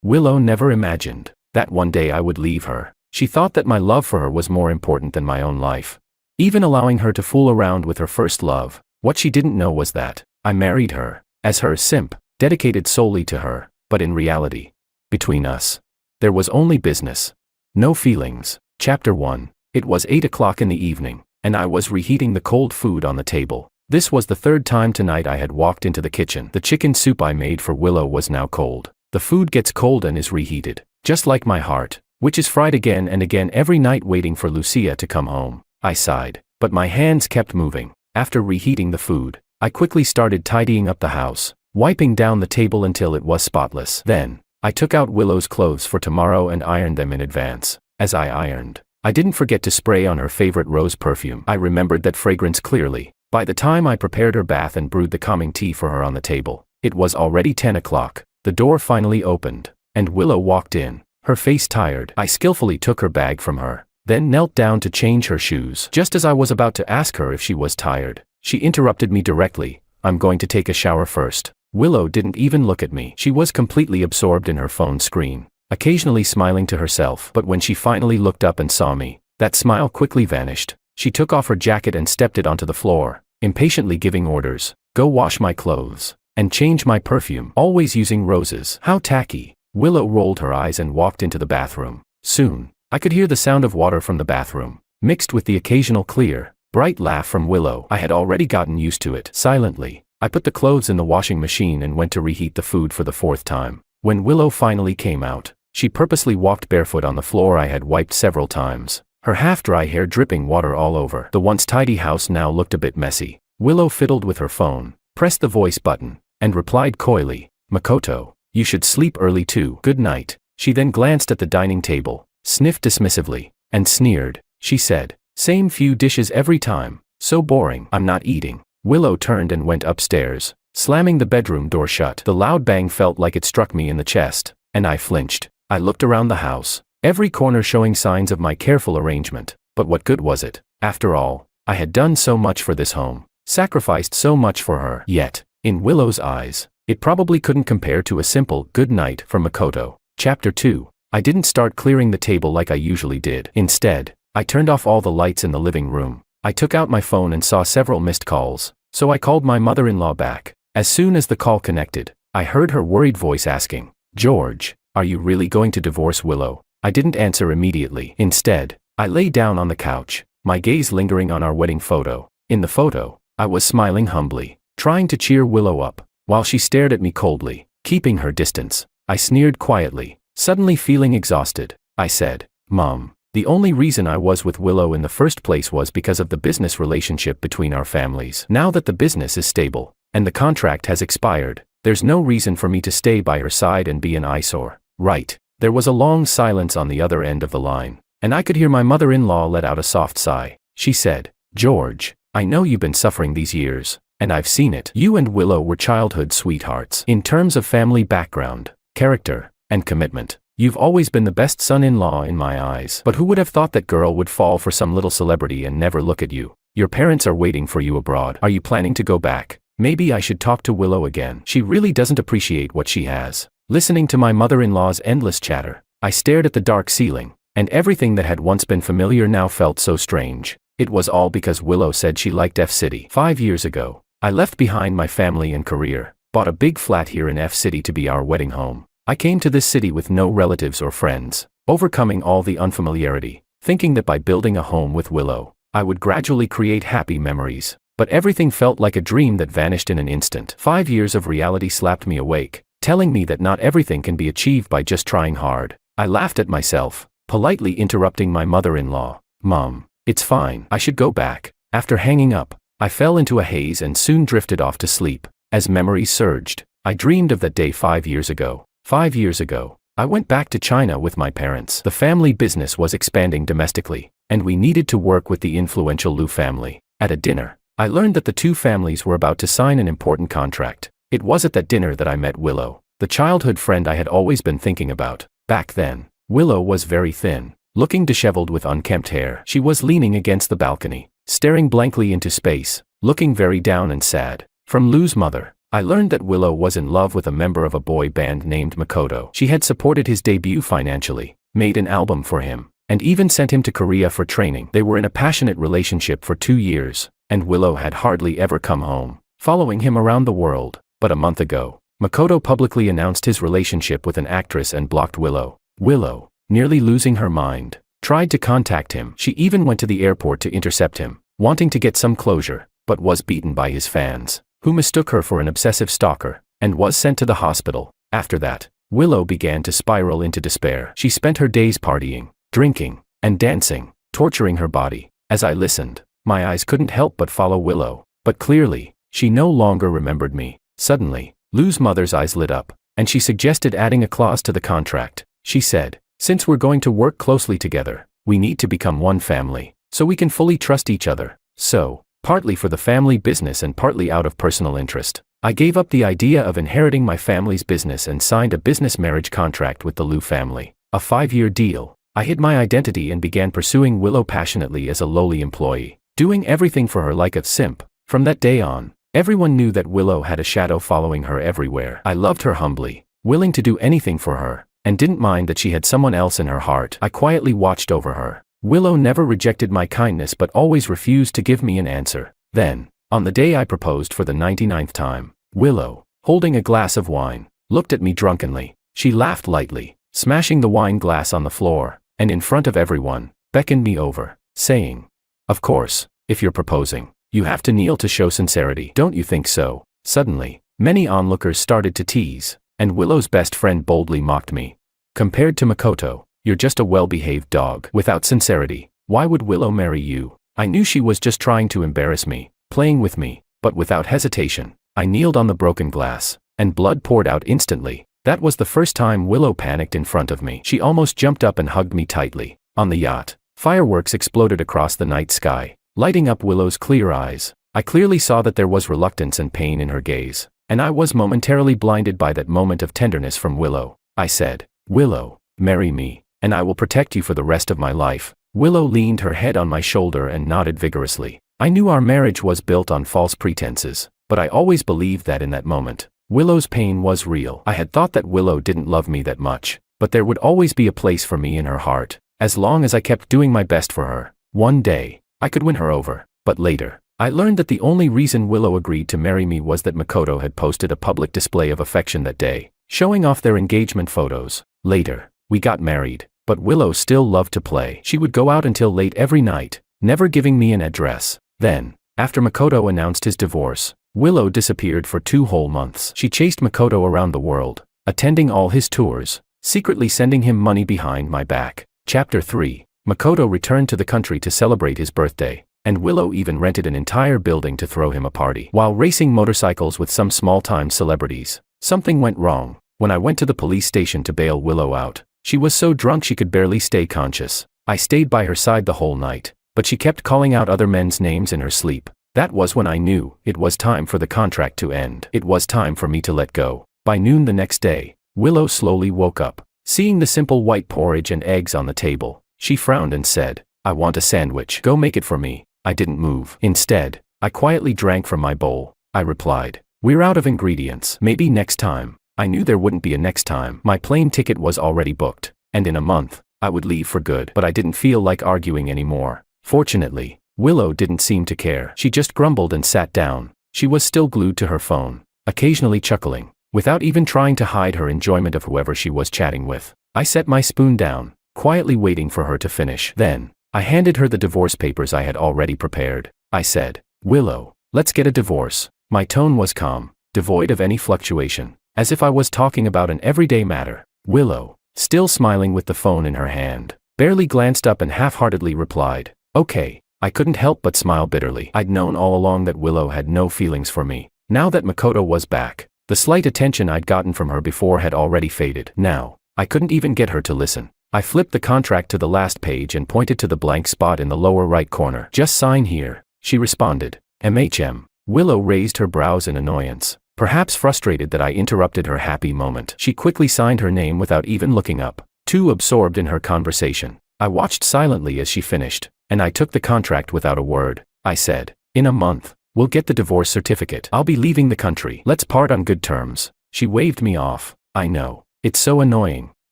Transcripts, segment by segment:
Willow never imagined that one day I would leave her. She thought that my love for her was more important than my own life. Even allowing her to fool around with her first love, what she didn't know was that I married her as her simp, dedicated solely to her, but in reality, between us, there was only business. No feelings. Chapter 1. It was 8 o'clock in the evening, and I was reheating the cold food on the table. This was the third time tonight I had walked into the kitchen. The chicken soup I made for Willow was now cold. The food gets cold and is reheated, just like my heart, which is fried again and again every night waiting for Lucia to come home. I sighed, but my hands kept moving. After reheating the food, I quickly started tidying up the house, wiping down the table until it was spotless. Then, I took out Willow's clothes for tomorrow and ironed them in advance. As I ironed, I didn't forget to spray on her favorite rose perfume. I remembered that fragrance clearly. By the time I prepared her bath and brewed the calming tea for her on the table, it was already 10 o'clock. The door finally opened, and Willow walked in, her face tired. I skillfully took her bag from her, then knelt down to change her shoes. Just as I was about to ask her if she was tired, she interrupted me directly. "I'm going to take a shower first." Willow didn't even look at me. She was completely absorbed in her phone screen, occasionally smiling to herself. But when she finally looked up and saw me, that smile quickly vanished. She took off her jacket and stepped it onto the floor, impatiently giving orders. "Go wash my clothes and change my perfume, always using roses." How tacky. Willow rolled her eyes and walked into the bathroom. Soon, I could hear the sound of water from the bathroom, mixed with the occasional clear, bright laugh from Willow. I had already gotten used to it. Silently, I put the clothes in the washing machine and went to reheat the food for the 4th time. When Willow finally came out, she purposely walked barefoot on the floor I had wiped several times, her half-dry hair dripping water all over. The once tidy house now looked a bit messy. Willow fiddled with her phone, pressed the voice button, and replied coyly, "Makoto, you should sleep early too. Good night." She then glanced at the dining table, sniffed dismissively, and sneered. She said, "Same few dishes every time. So boring. I'm not eating." Willow turned and went upstairs, slamming the bedroom door shut. The loud bang felt like it struck me in the chest, and I flinched. I looked around the house, every corner showing signs of my careful arrangement. But what good was it? After all, I had done so much for this home, sacrificed so much for her. Yet, in Willow's eyes, it probably couldn't compare to a simple "good night" from Makoto. Chapter 2. I didn't start clearing the table like I usually did. Instead, I turned off all the lights in the living room. I took out my phone and saw several missed calls, so I called my mother-in-law back. As soon as the call connected, I heard her worried voice asking, "George, are you really going to divorce Willow?" I didn't answer immediately. Instead, I lay down on the couch, my gaze lingering on our wedding photo. In the photo, I was smiling humbly, trying to cheer Willow up, while she stared at me coldly, keeping her distance. I sneered quietly, suddenly feeling exhausted. I said, "Mom, the only reason I was with Willow in the first place was because of the business relationship between our families. Now that the business is stable, and the contract has expired, there's no reason for me to stay by her side and be an eyesore." Right. There was a long silence on the other end of the line, and I could hear my mother-in-law let out a soft sigh. She said, "George, I know you've been suffering these years, and I've seen it. You and Willow were childhood sweethearts. In terms of family background, character, and commitment, you've always been the best son-in-law in my eyes. But who would have thought that girl would fall for some little celebrity and never look at you? Your parents are waiting for you abroad. Are you planning to go back? Maybe I should talk to Willow again. She really doesn't appreciate what she has." Listening to my mother-in-law's endless chatter, I stared at the dark ceiling, and everything that had once been familiar now felt so strange. It was all because Willow said she liked F-City. 5 years ago, I left behind my family and career, bought a big flat here in F-City to be our wedding home. I came to this city with no relatives or friends, overcoming all the unfamiliarity, thinking that by building a home with Willow, I would gradually create happy memories. But everything felt like a dream that vanished in an instant. 5 years of reality slapped me awake, telling me that not everything can be achieved by just trying hard. I laughed at myself, politely interrupting my mother-in-law. "Mom, it's fine. I should go back." After hanging up, I fell into a haze and soon drifted off to sleep. As memories surged, I dreamed of that day 5 years ago. 5 years ago, I went back to China with my parents. The family business was expanding domestically, and we needed to work with the influential Liu family. At a dinner, I learned that the two families were about to sign an important contract. It was at that dinner that I met Willow, the childhood friend I had always been thinking about. Back then, Willow was very thin, looking disheveled with unkempt hair. She was leaning against the balcony, staring blankly into space, looking very down and sad. From Lou's mother, I learned that Willow was in love with a member of a boy band named Makoto. She had supported his debut financially, made an album for him, and even sent him to Korea for training. They were in a passionate relationship for 2 years, and Willow had hardly ever come home, following him around the world. But a month ago, Makoto publicly announced his relationship with an actress and blocked Willow. Willow, nearly losing her mind, tried to contact him. She even went to the airport to intercept him, wanting to get some closure, but was beaten by his fans, who mistook her for an obsessive stalker, and was sent to the hospital. After that, Willow began to spiral into despair. She spent her days partying, drinking, and dancing, torturing her body. As I listened, my eyes couldn't help but follow Willow, but clearly, she no longer remembered me. Suddenly, Lou's mother's eyes lit up, and she suggested adding a clause to the contract. She said, "Since we're going to work closely together, we need to become one family, so we can fully trust each other." So, partly for the family business and partly out of personal interest, I gave up the idea of inheriting my family's business and signed a business marriage contract with the Lou family. A 5-year deal. I hid my identity and began pursuing Willow passionately as a lowly employee, doing everything for her like a simp. From that day on, everyone knew that Willow had a shadow following her everywhere. I loved her humbly, willing to do anything for her, and didn't mind that she had someone else in her heart. I quietly watched over her. Willow never rejected my kindness but always refused to give me an answer. Then, on the day I proposed for the 99th time, Willow, holding a glass of wine, looked at me drunkenly. She laughed lightly, smashing the wine glass on the floor, and in front of everyone, beckoned me over, saying, "Of course, if you're proposing, you have to kneel to show sincerity. Don't you think so?" Suddenly, many onlookers started to tease, and Willow's best friend boldly mocked me. "Compared to Makoto, you're just a well-behaved dog. Without sincerity, why would Willow marry you?" I knew she was just trying to embarrass me, playing with me, but without hesitation, I kneeled on the broken glass, and blood poured out instantly. That was the first time Willow panicked in front of me. She almost jumped up and hugged me tightly. On the yacht, fireworks exploded across the night sky, lighting up Willow's clear eyes. I clearly saw that there was reluctance and pain in her gaze, and I was momentarily blinded by that moment of tenderness from Willow. I said, "Willow, marry me, and I will protect you for the rest of my life." Willow leaned her head on my shoulder and nodded vigorously. I knew our marriage was built on false pretenses, but I always believed that in that moment, Willow's pain was real. I had thought that Willow didn't love me that much, but there would always be a place for me in her heart, as long as I kept doing my best for her. One day, I could win her over, but later, I learned that the only reason Willow agreed to marry me was that Makoto had posted a public display of affection that day, showing off their engagement photos. Later, we got married, but Willow still loved to play. She would go out until late every night, never giving me an address. Then, after Makoto announced his divorce, Willow disappeared for 2 whole months. She chased Makoto around the world, attending all his tours, secretly sending him money behind my back. Chapter 3. Makoto returned to the country to celebrate his birthday, and Willow even rented an entire building to throw him a party. While racing motorcycles with some small-time celebrities, something went wrong. When I went to the police station to bail Willow out, she was so drunk she could barely stay conscious. I stayed by her side the whole night, but she kept calling out other men's names in her sleep. That was when I knew it was time for the contract to end. It was time for me to let go. By noon the next day, Willow slowly woke up. Seeing the simple white porridge and eggs on the table, she frowned and said, "I want a sandwich. Go make it for me." I didn't move. Instead, I quietly drank from my bowl. I replied, "We're out of ingredients. Maybe next time." I knew there wouldn't be a next time. My plane ticket was already booked, and in a month, I would leave for good. But I didn't feel like arguing anymore. Fortunately, Willow didn't seem to care. She just grumbled and sat down. She was still glued to her phone, occasionally chuckling, without even trying to hide her enjoyment of whoever she was chatting with. I set my spoon down, quietly waiting for her to finish. Then, I handed her the divorce papers I had already prepared. I said, "Willow, let's get a divorce." My tone was calm, devoid of any fluctuation, as if I was talking about an everyday matter. Willow, still smiling with the phone in her hand, barely glanced up and half-heartedly replied, "Okay." I couldn't help but smile bitterly. I'd known all along that Willow had no feelings for me. Now that Makoto was back, the slight attention I'd gotten from her before had already faded. Now, I couldn't even get her to listen. I flipped the contract to the last page and pointed to the blank spot in the lower right corner. "Just sign here," she responded. "MHM. Willow raised her brows in annoyance, perhaps frustrated that I interrupted her happy moment. She quickly signed her name without even looking up, too absorbed in her conversation. I watched silently as she finished, and I took the contract without a word. I said, "In a month, We'll get the divorce certificate. I'll be leaving the country. Let's part on good terms. She waved me off. I know. It's so annoying.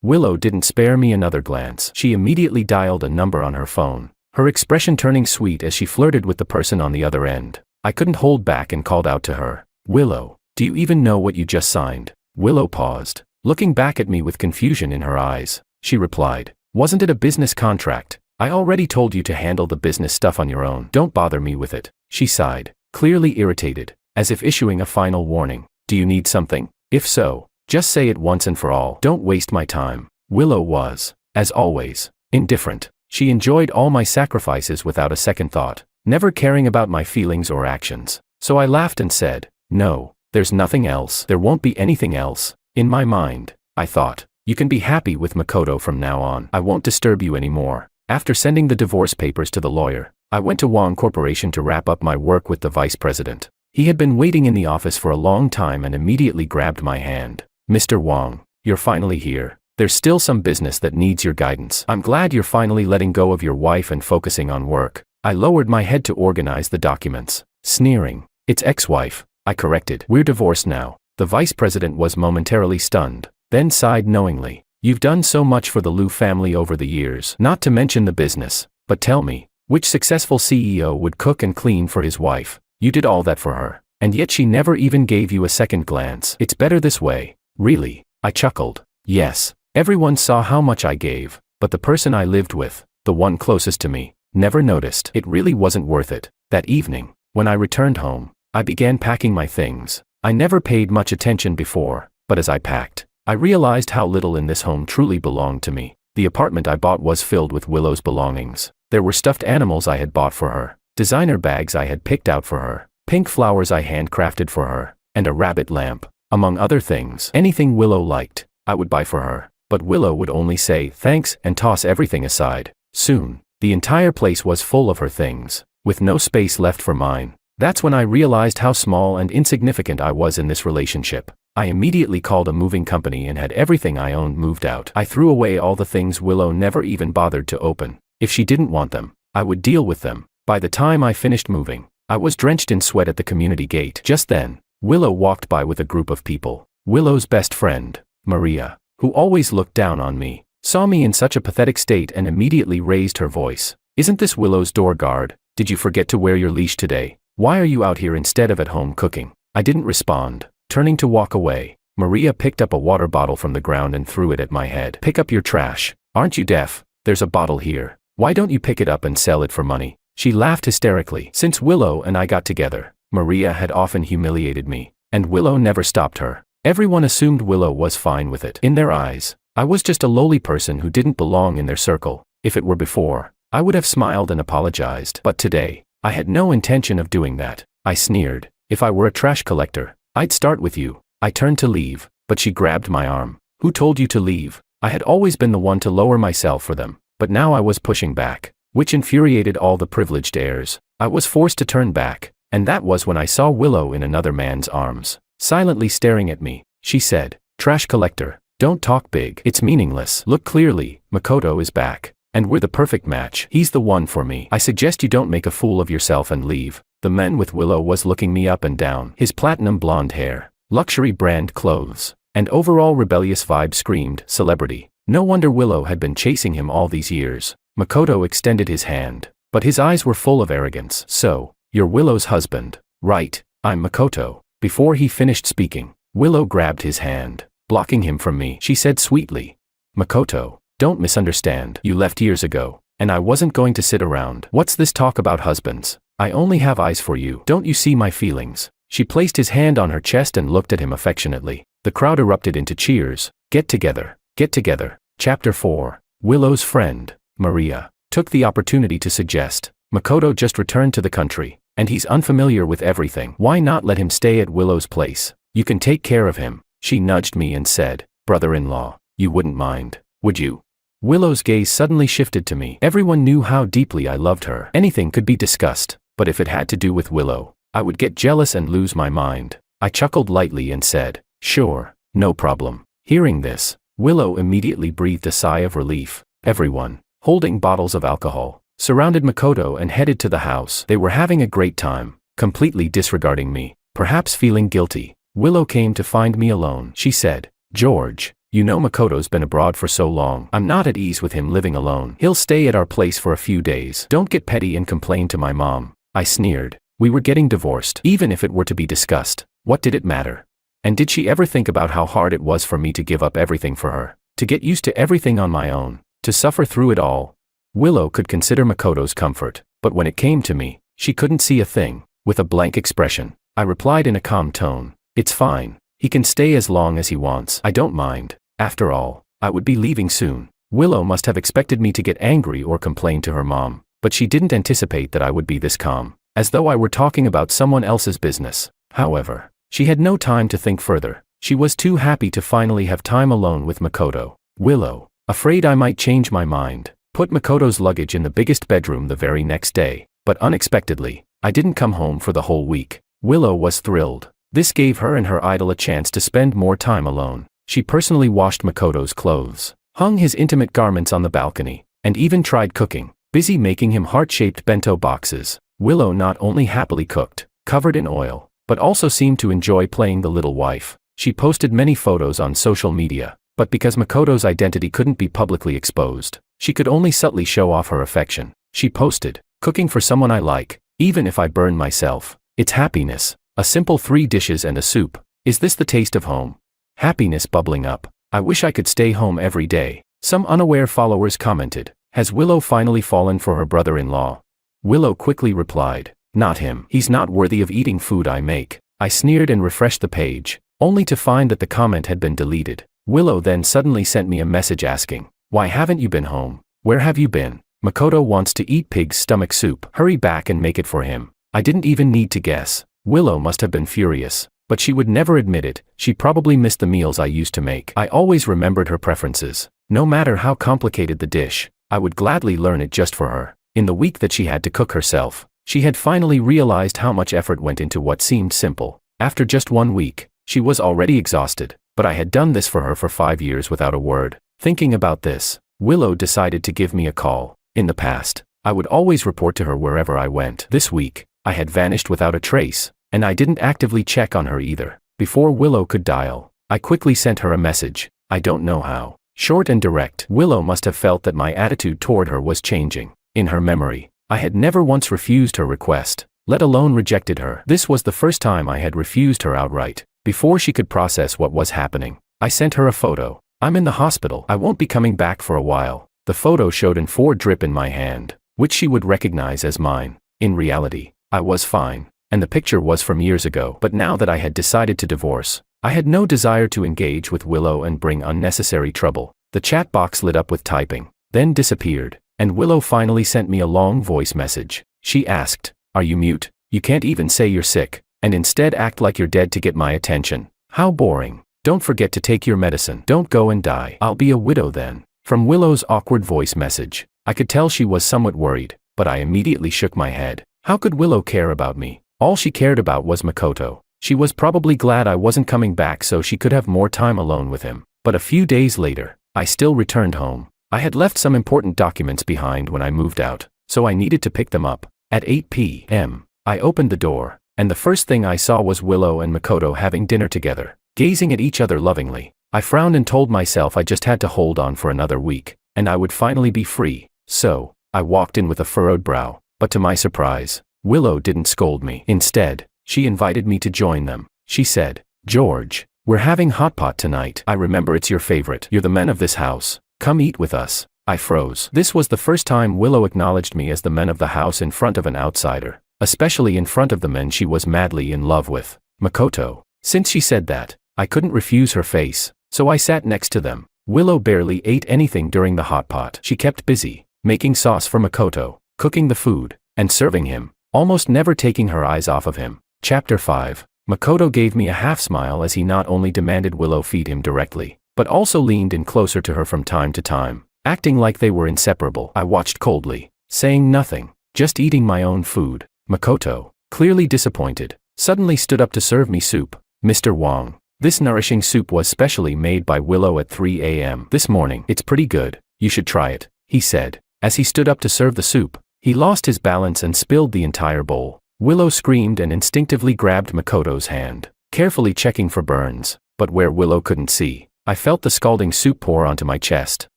Willow didn't spare me another glance. She immediately dialed a number on her phone, her expression turning sweet as she flirted with the person on the other end. I couldn't hold back and called out to her. Willow, do you even know what you just signed? Willow paused, looking back at me with confusion in her eyes. She replied, wasn't it a business contract? I already told you to handle the business stuff on your own. Don't bother me with it. She sighed, clearly irritated, as if issuing a final warning. Do you need something? If so, just say it once and for all. Don't waste my time. Willow was, as always, indifferent. She enjoyed all my sacrifices without a second thought, never caring about my feelings or actions. So I laughed and said, no, there's nothing else. There won't be anything else. In my mind, I thought, you can be happy with Makoto from now on. I won't disturb you anymore. After sending the divorce papers to the lawyer, I went to Wong Corporation to wrap up my work with the vice president. He had been waiting in the office for a long time and immediately grabbed my hand. Mr. Wong, you're finally here. There's still some business that needs your guidance. I'm glad you're finally letting go of your wife and focusing on work. I lowered my head to organize the documents, sneering. It's ex-wife, I corrected. We're divorced now. The vice president was momentarily stunned, then sighed knowingly. You've done so much for the Liu family over the years, not to mention the business. But tell me, which successful CEO would cook and clean for his wife? You did all that for her, and yet she never even gave you a second glance. It's better this way. Really? I chuckled. Yes, everyone saw how much I gave, but the person I lived with, the one closest to me, never noticed. It really wasn't worth it. That evening, when I returned home, I began packing my things. I never paid much attention before, but as I packed, I realized how little in this home truly belonged to me. The apartment I bought was filled with Willow's belongings. There were stuffed animals I had bought for her, designer bags I had picked out for her, pink flowers I handcrafted for her, and a rabbit lamp. Among other things, anything Willow liked, I would buy for her. But Willow would only say thanks and toss everything aside. Soon, the entire place was full of her things, with no space left for mine. That's when I realized how small and insignificant I was in this relationship. I immediately called a moving company and had everything I owned moved out. I threw away all the things Willow never even bothered to open. If she didn't want them, I would deal with them. By the time I finished moving, I was drenched in sweat at the community gate. Just then, Willow walked by with a group of people. Willow's best friend, Maria, who always looked down on me, saw me in such a pathetic state and immediately raised her voice. Isn't this Willow's door guard? Did you forget to wear your leash today? Why are you out here instead of at home cooking? I didn't respond. Turning to walk away, Maria picked up a water bottle from the ground and threw it at my head. Pick up your trash. Aren't you deaf? There's a bottle here. Why don't you pick it up and sell it for money? She laughed hysterically. Since Willow and I got together, Maria had often humiliated me, and Willow never stopped her. Everyone assumed Willow was fine with it. In their eyes, I was just a lowly person who didn't belong in their circle. If it were before, I would have smiled and apologized. But today, I had no intention of doing that. I sneered. If I were a trash collector, I'd start with you. I turned to leave, but she grabbed my arm. Who told you to leave? I had always been the one to lower myself for them, but now I was pushing back, which infuriated all the privileged heirs. I was forced to turn back, and that was when I saw Willow in another man's arms, silently staring at me. She said, "Trash collector, don't talk big. It's meaningless. Look clearly, Makoto is back, and we're the perfect match. He's the one for me. I suggest you don't make a fool of yourself and leave." The man with Willow was looking me up and down. His platinum blonde hair, luxury brand clothes, and overall rebellious vibe screamed celebrity. No wonder Willow had been chasing him all these years. Makoto extended his hand, but his eyes were full of arrogance. So, you're Willow's husband, right? I'm Makoto. Before he finished speaking, Willow grabbed his hand, blocking him from me. She said sweetly, "Makoto, don't misunderstand. You left years ago, and I wasn't going to sit around. What's this talk about husbands? I only have eyes for you. Don't you see my feelings?" She placed his hand on her chest and looked at him affectionately. The crowd erupted into cheers. Get together. Get together. Chapter 4. Willow's friend, Maria, took the opportunity to suggest, Makoto just returned to the country, and he's unfamiliar with everything. Why not let him stay at Willow's place? You can take care of him. She nudged me and said, "Brother-in-law, you wouldn't mind, would you?" Willow's gaze suddenly shifted to me. Everyone knew how deeply I loved her. Anything could be discussed, but if it had to do with Willow, I would get jealous and lose my mind. I chuckled lightly and said, "Sure, no problem." Hearing this, Willow immediately breathed a sigh of relief. Everyone, holding bottles of alcohol, surrounded Makoto and headed to the house. They were having a great time, completely disregarding me. Perhaps feeling guilty, Willow came to find me alone. She said, "George, you know Makoto's been abroad for so long. I'm not at ease with him living alone. He'll stay at our place for a few days. Don't get petty and complain to my mom." I sneered. We were getting divorced. Even if it were to be discussed, what did it matter? And did she ever think about how hard it was for me to give up everything for her? To get used to everything on my own? To suffer through it all? Willow could consider Makoto's comfort, but when it came to me, she couldn't see a thing. With a blank expression, I replied in a calm tone, "It's fine. He can stay as long as he wants. I don't mind. After all, I would be leaving soon." Willow must have expected me to get angry or complain to her mom, but she didn't anticipate that I would be this calm, as though I were talking about someone else's business. However, she had no time to think further. She was too happy to finally have time alone with Makoto. Willow, afraid I might change my mind, put Makoto's luggage in the biggest bedroom the very next day, but unexpectedly, I didn't come home for the whole week. Willow was thrilled. This gave her and her idol a chance to spend more time alone. She personally washed Makoto's clothes, hung his intimate garments on the balcony, and even tried cooking, busy making him heart-shaped bento boxes. Willow not only happily cooked, covered in oil, but also seemed to enjoy playing the little wife. She posted many photos on social media, but because Makoto's identity couldn't be publicly exposed, she could only subtly show off her affection. She posted, "Cooking for someone I like, even if I burn myself. It's happiness. A simple 3 dishes and a soup. Is this the taste of home?" Happiness bubbling up. "I wish I could stay home every day." Some unaware followers commented, "Has Willow finally fallen for her brother-in-law?" Willow quickly replied, "Not him. He's not worthy of eating food I make." I sneered and refreshed the page, only to find that the comment had been deleted. Willow then suddenly sent me a message asking, "Why haven't you been home? Where have you been? Makoto wants to eat pig's stomach soup. Hurry back and make it for him." I didn't even need to guess. Willow must have been furious, but she would never admit it. She probably missed the meals I used to make. I always remembered her preferences. No matter how complicated the dish, I would gladly learn it just for her. In the week that she had to cook herself, she had finally realized how much effort went into what seemed simple. After just 1 week, she was already exhausted, but I had done this for her for 5 years without a word. Thinking about this, Willow decided to give me a call. In the past, I would always report to her wherever I went. This week, I had vanished without a trace, and I didn't actively check on her either. Before Willow could dial, I quickly sent her a message. I don't know how. Short and direct. Willow must have felt that my attitude toward her was changing. In her memory, I had never once refused her request, let alone rejected her. This was the first time I had refused her outright. Before she could process what was happening, I sent her a photo. "I'm in the hospital. I won't be coming back for a while." The photo showed an 4 drip in my hand, which she would recognize as mine. In reality, I was fine, and the picture was from years ago. But now that I had decided to divorce, I had no desire to engage with Willow and bring unnecessary trouble. The chat box lit up with typing, then disappeared, and Willow finally sent me a long voice message. She asked, "Are you mute? You can't even say you're sick, and instead act like you're dead to get my attention. How boring. Don't forget to take your medicine. Don't go and die. I'll be a widow then." From Willow's awkward voice message, I could tell she was somewhat worried, but I immediately shook my head. How could Willow care about me? All she cared about was Makoto. She was probably glad I wasn't coming back so she could have more time alone with him. But a few days later, I still returned home. I had left some important documents behind when I moved out, so I needed to pick them up. At 8 p.m., I opened the door, and the first thing I saw was Willow and Makoto having dinner together, gazing at each other lovingly. I frowned and told myself I just had to hold on for another week, and I would finally be free. So, I walked in with a furrowed brow, but to my surprise, Willow didn't scold me. Instead, she invited me to join them. She said, "George, we're having hot pot tonight. I remember it's your favorite. You're the man of this house. Come eat with us." I froze. This was the first time Willow acknowledged me as the man of the house in front of an outsider, especially in front of the men she was madly in love with. Makoto. Since she said that, I couldn't refuse her face, so I sat next to them. Willow barely ate anything during the hot pot. She kept busy, making sauce for Makoto, cooking the food, and serving him, almost never taking her eyes off of him. Chapter 5. Makoto gave me a half-smile as he not only demanded Willow feed him directly, but also leaned in closer to her from time to time, acting like they were inseparable. I watched coldly, saying nothing, just eating my own food. Makoto, clearly disappointed, suddenly stood up to serve me soup. "Mr. Wong, this nourishing soup was specially made by Willow at 3 a.m. this morning. It's pretty good. You should try it," he said. As he stood up to serve the soup, he lost his balance and spilled the entire bowl. Willow screamed and instinctively grabbed Makoto's hand, carefully checking for burns, but where Willow couldn't see, I felt the scalding soup pour onto my chest.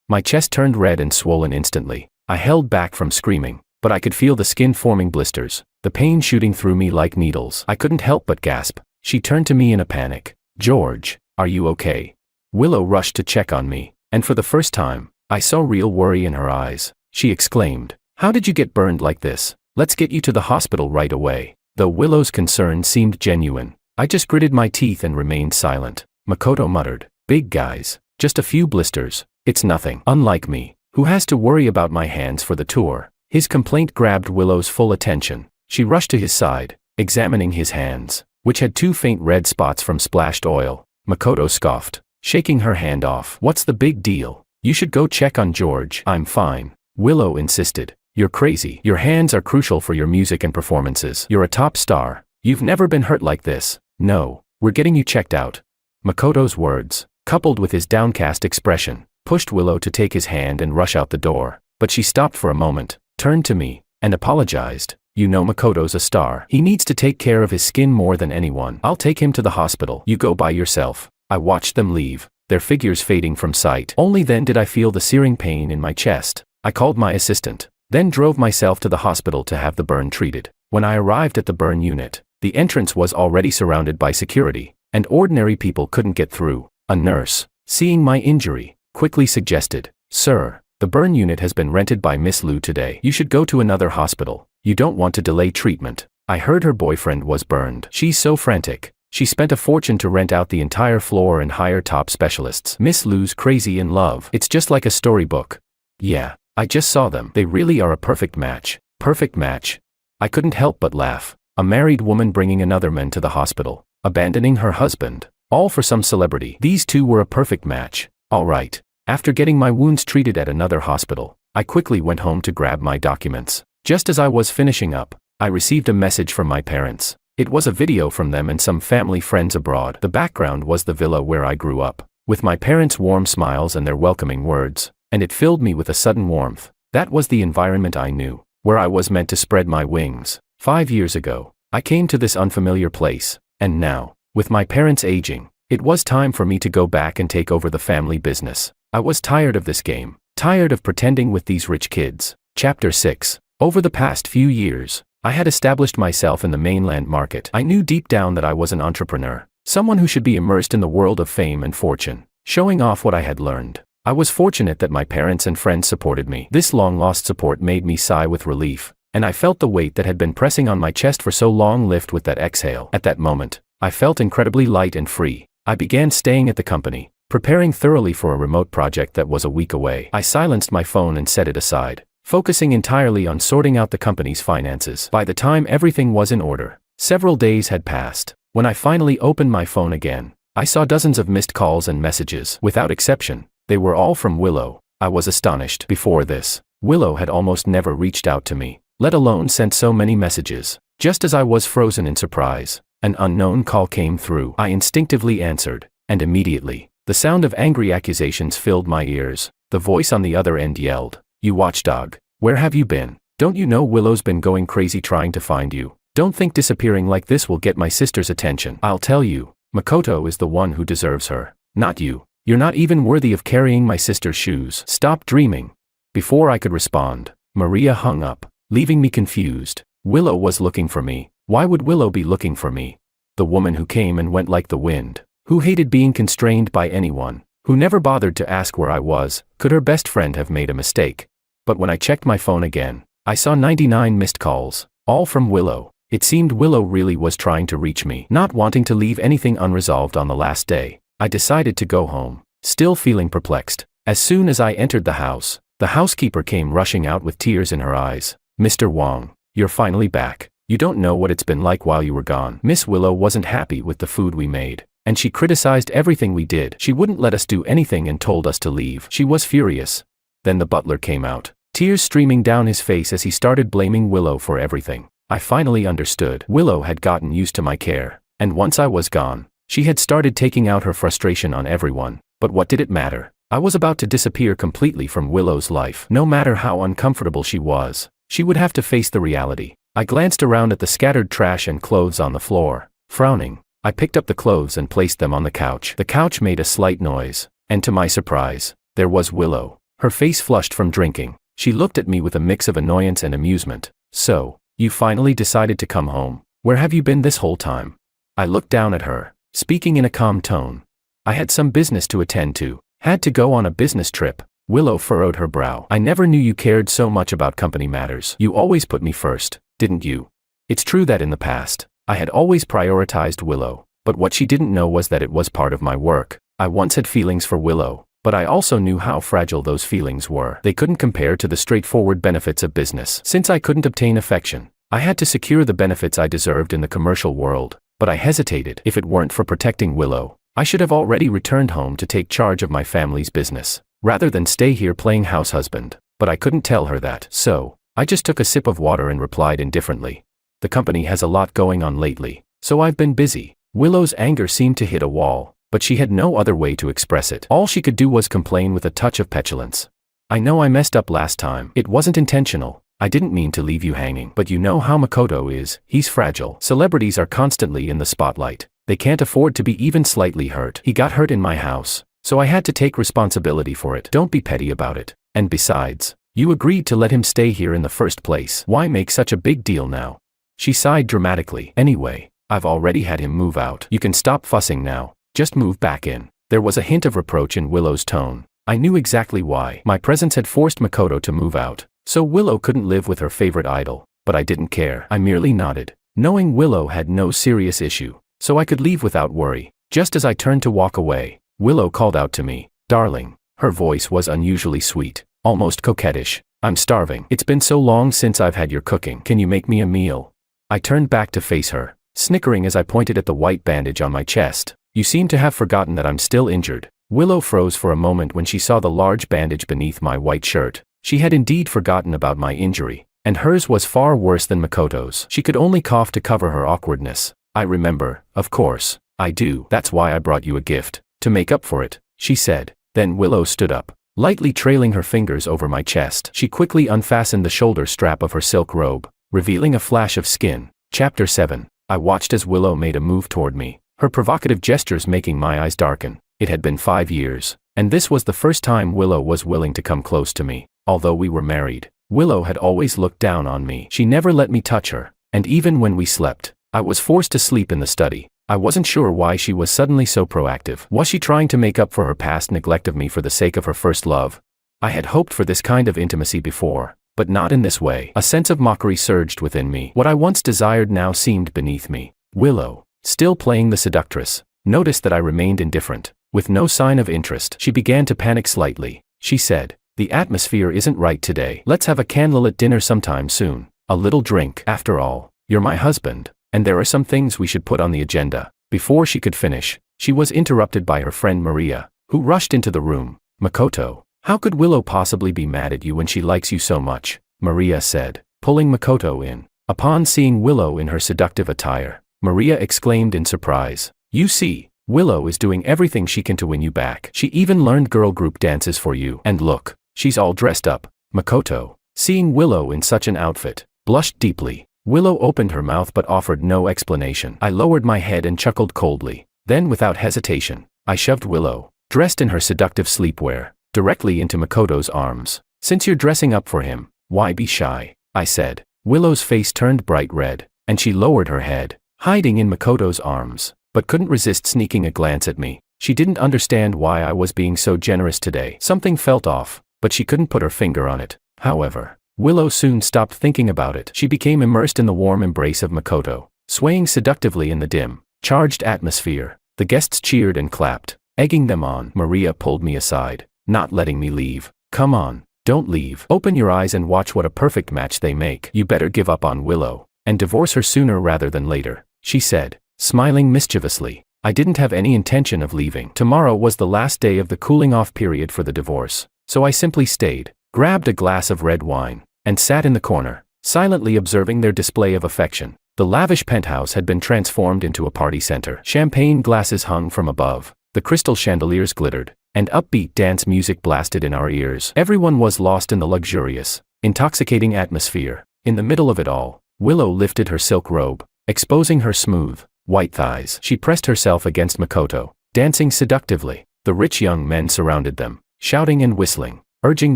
My chest turned red and swollen instantly. I held back from screaming, but I could feel the skin forming blisters, the pain shooting through me like needles. I couldn't help but gasp. She turned to me in a panic. "George, are you okay?" Willow rushed to check on me, and for the first time, I saw real worry in her eyes. She exclaimed, "How did you get burned like this? Let's get you to the hospital right away." Though Willow's concern seemed genuine, I just gritted my teeth and remained silent. Makoto muttered, "Big guys, just a few blisters, it's nothing." Unlike me, who has to worry about my hands for the tour, his complaint grabbed Willow's full attention. She rushed to his side, examining his hands, which had 2 faint red spots from splashed oil. Makoto scoffed, shaking her hand off. "What's the big deal? You should go check on George." "I'm fine," Willow insisted. "You're crazy. Your hands are crucial for your music and performances. You're a top star. You've never been hurt like this." "No, we're getting you checked out." Makoto's words, coupled with his downcast expression, pushed Willow to take his hand and rush out the door, but she stopped for a moment, turned to me, and apologized. "You know Makoto's a star. He needs to take care of his skin more than anyone. I'll take him to the hospital. You go by yourself." I watched them leave, their figures fading from sight. Only then did I feel the searing pain in my chest. I called my assistant, then drove myself to the hospital to have the burn treated. When I arrived at the burn unit, the entrance was already surrounded by security, and ordinary people couldn't get through. A nurse, seeing my injury, quickly suggested, "Sir, the burn unit has been rented by Miss Liu today. You should go to another hospital. You don't want to delay treatment." I heard her boyfriend was burned. She's so frantic. She spent a fortune to rent out the entire floor and hire top specialists. Miss Liu's crazy in love. It's just like a storybook. Yeah, I just saw them. They really are a perfect match. Perfect match. I couldn't help but laugh. A married woman bringing another man to the hospital, abandoning her husband, all for some celebrity. These two were a perfect match. All right. After getting my wounds treated at another hospital, I quickly went home to grab my documents. Just as I was finishing up, I received a message from my parents. It was a video from them and some family friends abroad. The background was the villa where I grew up, with my parents' warm smiles and their welcoming words, and it filled me with a sudden warmth. That was the environment I knew, where I was meant to spread my wings. 5 years ago, I came to this unfamiliar place, and now, with my parents aging, it was time for me to go back and take over the family business. I was tired of this game, tired of pretending with these rich kids. Chapter 6. Over the past few years, I had established myself in the mainland market. I knew deep down that I was an entrepreneur, someone who should be immersed in the world of fame and fortune, showing off what I had learned. I was fortunate that my parents and friends supported me. This long-lost support made me sigh with relief, and I felt the weight that had been pressing on my chest for so long lift with that exhale. At that moment, I felt incredibly light and free. I began staying at the company, preparing thoroughly for a remote project that was a week away. I silenced my phone and set it aside, focusing entirely on sorting out the company's finances. By the time everything was in order, several days had passed. When I finally opened my phone again, I saw dozens of missed calls and messages. Without exception, they were all from Willow. I was astonished. Before this, Willow had almost never reached out to me, let alone sent so many messages. Just as I was frozen in surprise, an unknown call came through. I instinctively answered, and immediately, the sound of angry accusations filled my ears. The voice on the other end yelled, "You watchdog, where have you been? Don't you know Willow's been going crazy trying to find you? Don't think disappearing like this will get my sister's attention. I'll tell you, Makoto is the one who deserves her, not you. You're not even worthy of carrying my sister's shoes. Stop dreaming." Before I could respond, Maria hung up, leaving me confused. Willow was looking for me. Why would Willow be looking for me? The woman who came and went like the wind, who hated being constrained by anyone, who never bothered to ask where I was. Could her best friend have made a mistake? But when I checked my phone again, I saw 99 missed calls, all from Willow. It seemed Willow really was trying to reach me. Not wanting to leave anything unresolved on the last day, I decided to go home, still feeling perplexed. As soon as I entered the house, the housekeeper came rushing out with tears in her eyes. "Mr. Wong, you're finally back. You don't know what it's been like while you were gone." Miss Willow wasn't happy with the food we made, and she criticized everything we did. She wouldn't let us do anything and told us to leave. She was furious. Then the butler came out, tears streaming down his face as he started blaming Willow for everything. I finally understood. Willow had gotten used to my care, and once I was gone, she had started taking out her frustration on everyone. But what did it matter? I was about to disappear completely from Willow's life. No matter how uncomfortable she was, she would have to face the reality. I glanced around at the scattered trash and clothes on the floor. Frowning, I picked up the clothes and placed them on the couch. The couch made a slight noise, and to my surprise, there was Willow. Her face flushed from drinking. She looked at me with a mix of annoyance and amusement. "So, you finally decided to come home. Where have you been this whole time?" I looked down at her, speaking in a calm tone. "I had some business to attend to. Had to go on a business trip." Willow furrowed her brow. "I never knew you cared so much about company matters. You always put me first, didn't you?" It's true that in the past, I had always prioritized Willow, but what she didn't know was that it was part of my work. I once had feelings for Willow, but I also knew how fragile those feelings were. They couldn't compare to the straightforward benefits of business. Since I couldn't obtain affection, I had to secure the benefits I deserved in the commercial world, but I hesitated. If it weren't for protecting Willow, I should have already returned home to take charge of my family's business, rather than stay here playing house husband. But I couldn't tell her that, so I just took a sip of water and replied indifferently. "The company has a lot going on lately, so I've been busy." Willow's anger seemed to hit a wall, but she had no other way to express it. All she could do was complain with a touch of petulance. "I know I messed up last time. It wasn't intentional. I didn't mean to leave you hanging. But you know how Makoto is. He's fragile. Celebrities are constantly in the spotlight. They can't afford to be even slightly hurt. He got hurt in my house, so I had to take responsibility for it. Don't be petty about it. And besides, you agreed to let him stay here in the first place. Why make such a big deal now?" She sighed dramatically. "Anyway, I've already had him move out. You can stop fussing now. Just move back in." There was a hint of reproach in Willow's tone. I knew exactly why. My presence had forced Makoto to move out, so Willow couldn't live with her favorite idol. But I didn't care. I merely nodded, knowing Willow had no serious issue, so I could leave without worry. Just as I turned to walk away, Willow called out to me, "Darling." Her voice was unusually sweet, almost coquettish. "I'm starving. It's been so long since I've had your cooking. Can you make me a meal?" I turned back to face her, snickering as I pointed at the white bandage on my chest. "You seem to have forgotten that I'm still injured." Willow froze for a moment when she saw the large bandage beneath my white shirt. She had indeed forgotten about my injury, and hers was far worse than Makoto's. She could only cough to cover her awkwardness. "I remember, of course. I do. That's why I brought you a gift, to make up for it," she said. Then Willow stood up, lightly trailing her fingers over my chest. She quickly unfastened the shoulder strap of her silk robe, revealing a flash of skin. Chapter 7. I watched as Willow made a move toward me, her provocative gestures making my eyes darken. It had been 5 years, and this was the first time Willow was willing to come close to me. Although we were married, Willow had always looked down on me. She never let me touch her, and even when we slept, I was forced to sleep in the study. I wasn't sure why she was suddenly so proactive. Was she trying to make up for her past neglect of me for the sake of her first love? I had hoped for this kind of intimacy before, but not in this way. A sense of mockery surged within me. What I once desired now seemed beneath me. Willow, still playing the seductress, noticed that I remained indifferent. With no sign of interest, she began to panic slightly. She said, "The atmosphere isn't right today. Let's have a candlelit dinner sometime soon. A little drink. After all, you're my husband, and there are some things we should put on the agenda." Before she could finish, she was interrupted by her friend Maria, who rushed into the room. "Makoto, how could Willow possibly be mad at you when she likes you so much?" Maria said, pulling Makoto in. Upon seeing Willow in her seductive attire, Maria exclaimed in surprise, "You see, Willow is doing everything she can to win you back. She even learned girl group dances for you. And look, she's all dressed up." Makoto, seeing Willow in such an outfit, blushed deeply. Willow opened her mouth but offered no explanation. I lowered my head and chuckled coldly. Then without hesitation, I shoved Willow, dressed in her seductive sleepwear, directly into Makoto's arms. "Since you're dressing up for him, why be shy?" I said. Willow's face turned bright red, and she lowered her head, hiding in Makoto's arms, but couldn't resist sneaking a glance at me. She didn't understand why I was being so generous today. Something felt off, but she couldn't put her finger on it. However, Willow soon stopped thinking about it. She became immersed in the warm embrace of Makoto, swaying seductively in the dim, charged atmosphere. The guests cheered and clapped, egging them on. Maria pulled me aside, not letting me leave. "Come on, don't leave. Open your eyes and watch what a perfect match they make. You better give up on Willow, and divorce her sooner rather than later," she said, smiling mischievously. I didn't have any intention of leaving. Tomorrow was the last day of the cooling-off period for the divorce, so I simply stayed, grabbed a glass of red wine, and sat in the corner, silently observing their display of affection. The lavish penthouse had been transformed into a party center. Champagne glasses hung from above, the crystal chandeliers glittered, and upbeat dance music blasted in our ears. Everyone was lost in the luxurious, intoxicating atmosphere. In the middle of it all, Willow lifted her silk robe, exposing her smooth, white thighs. She pressed herself against Makoto, dancing seductively. The rich young men surrounded them, shouting and whistling, urging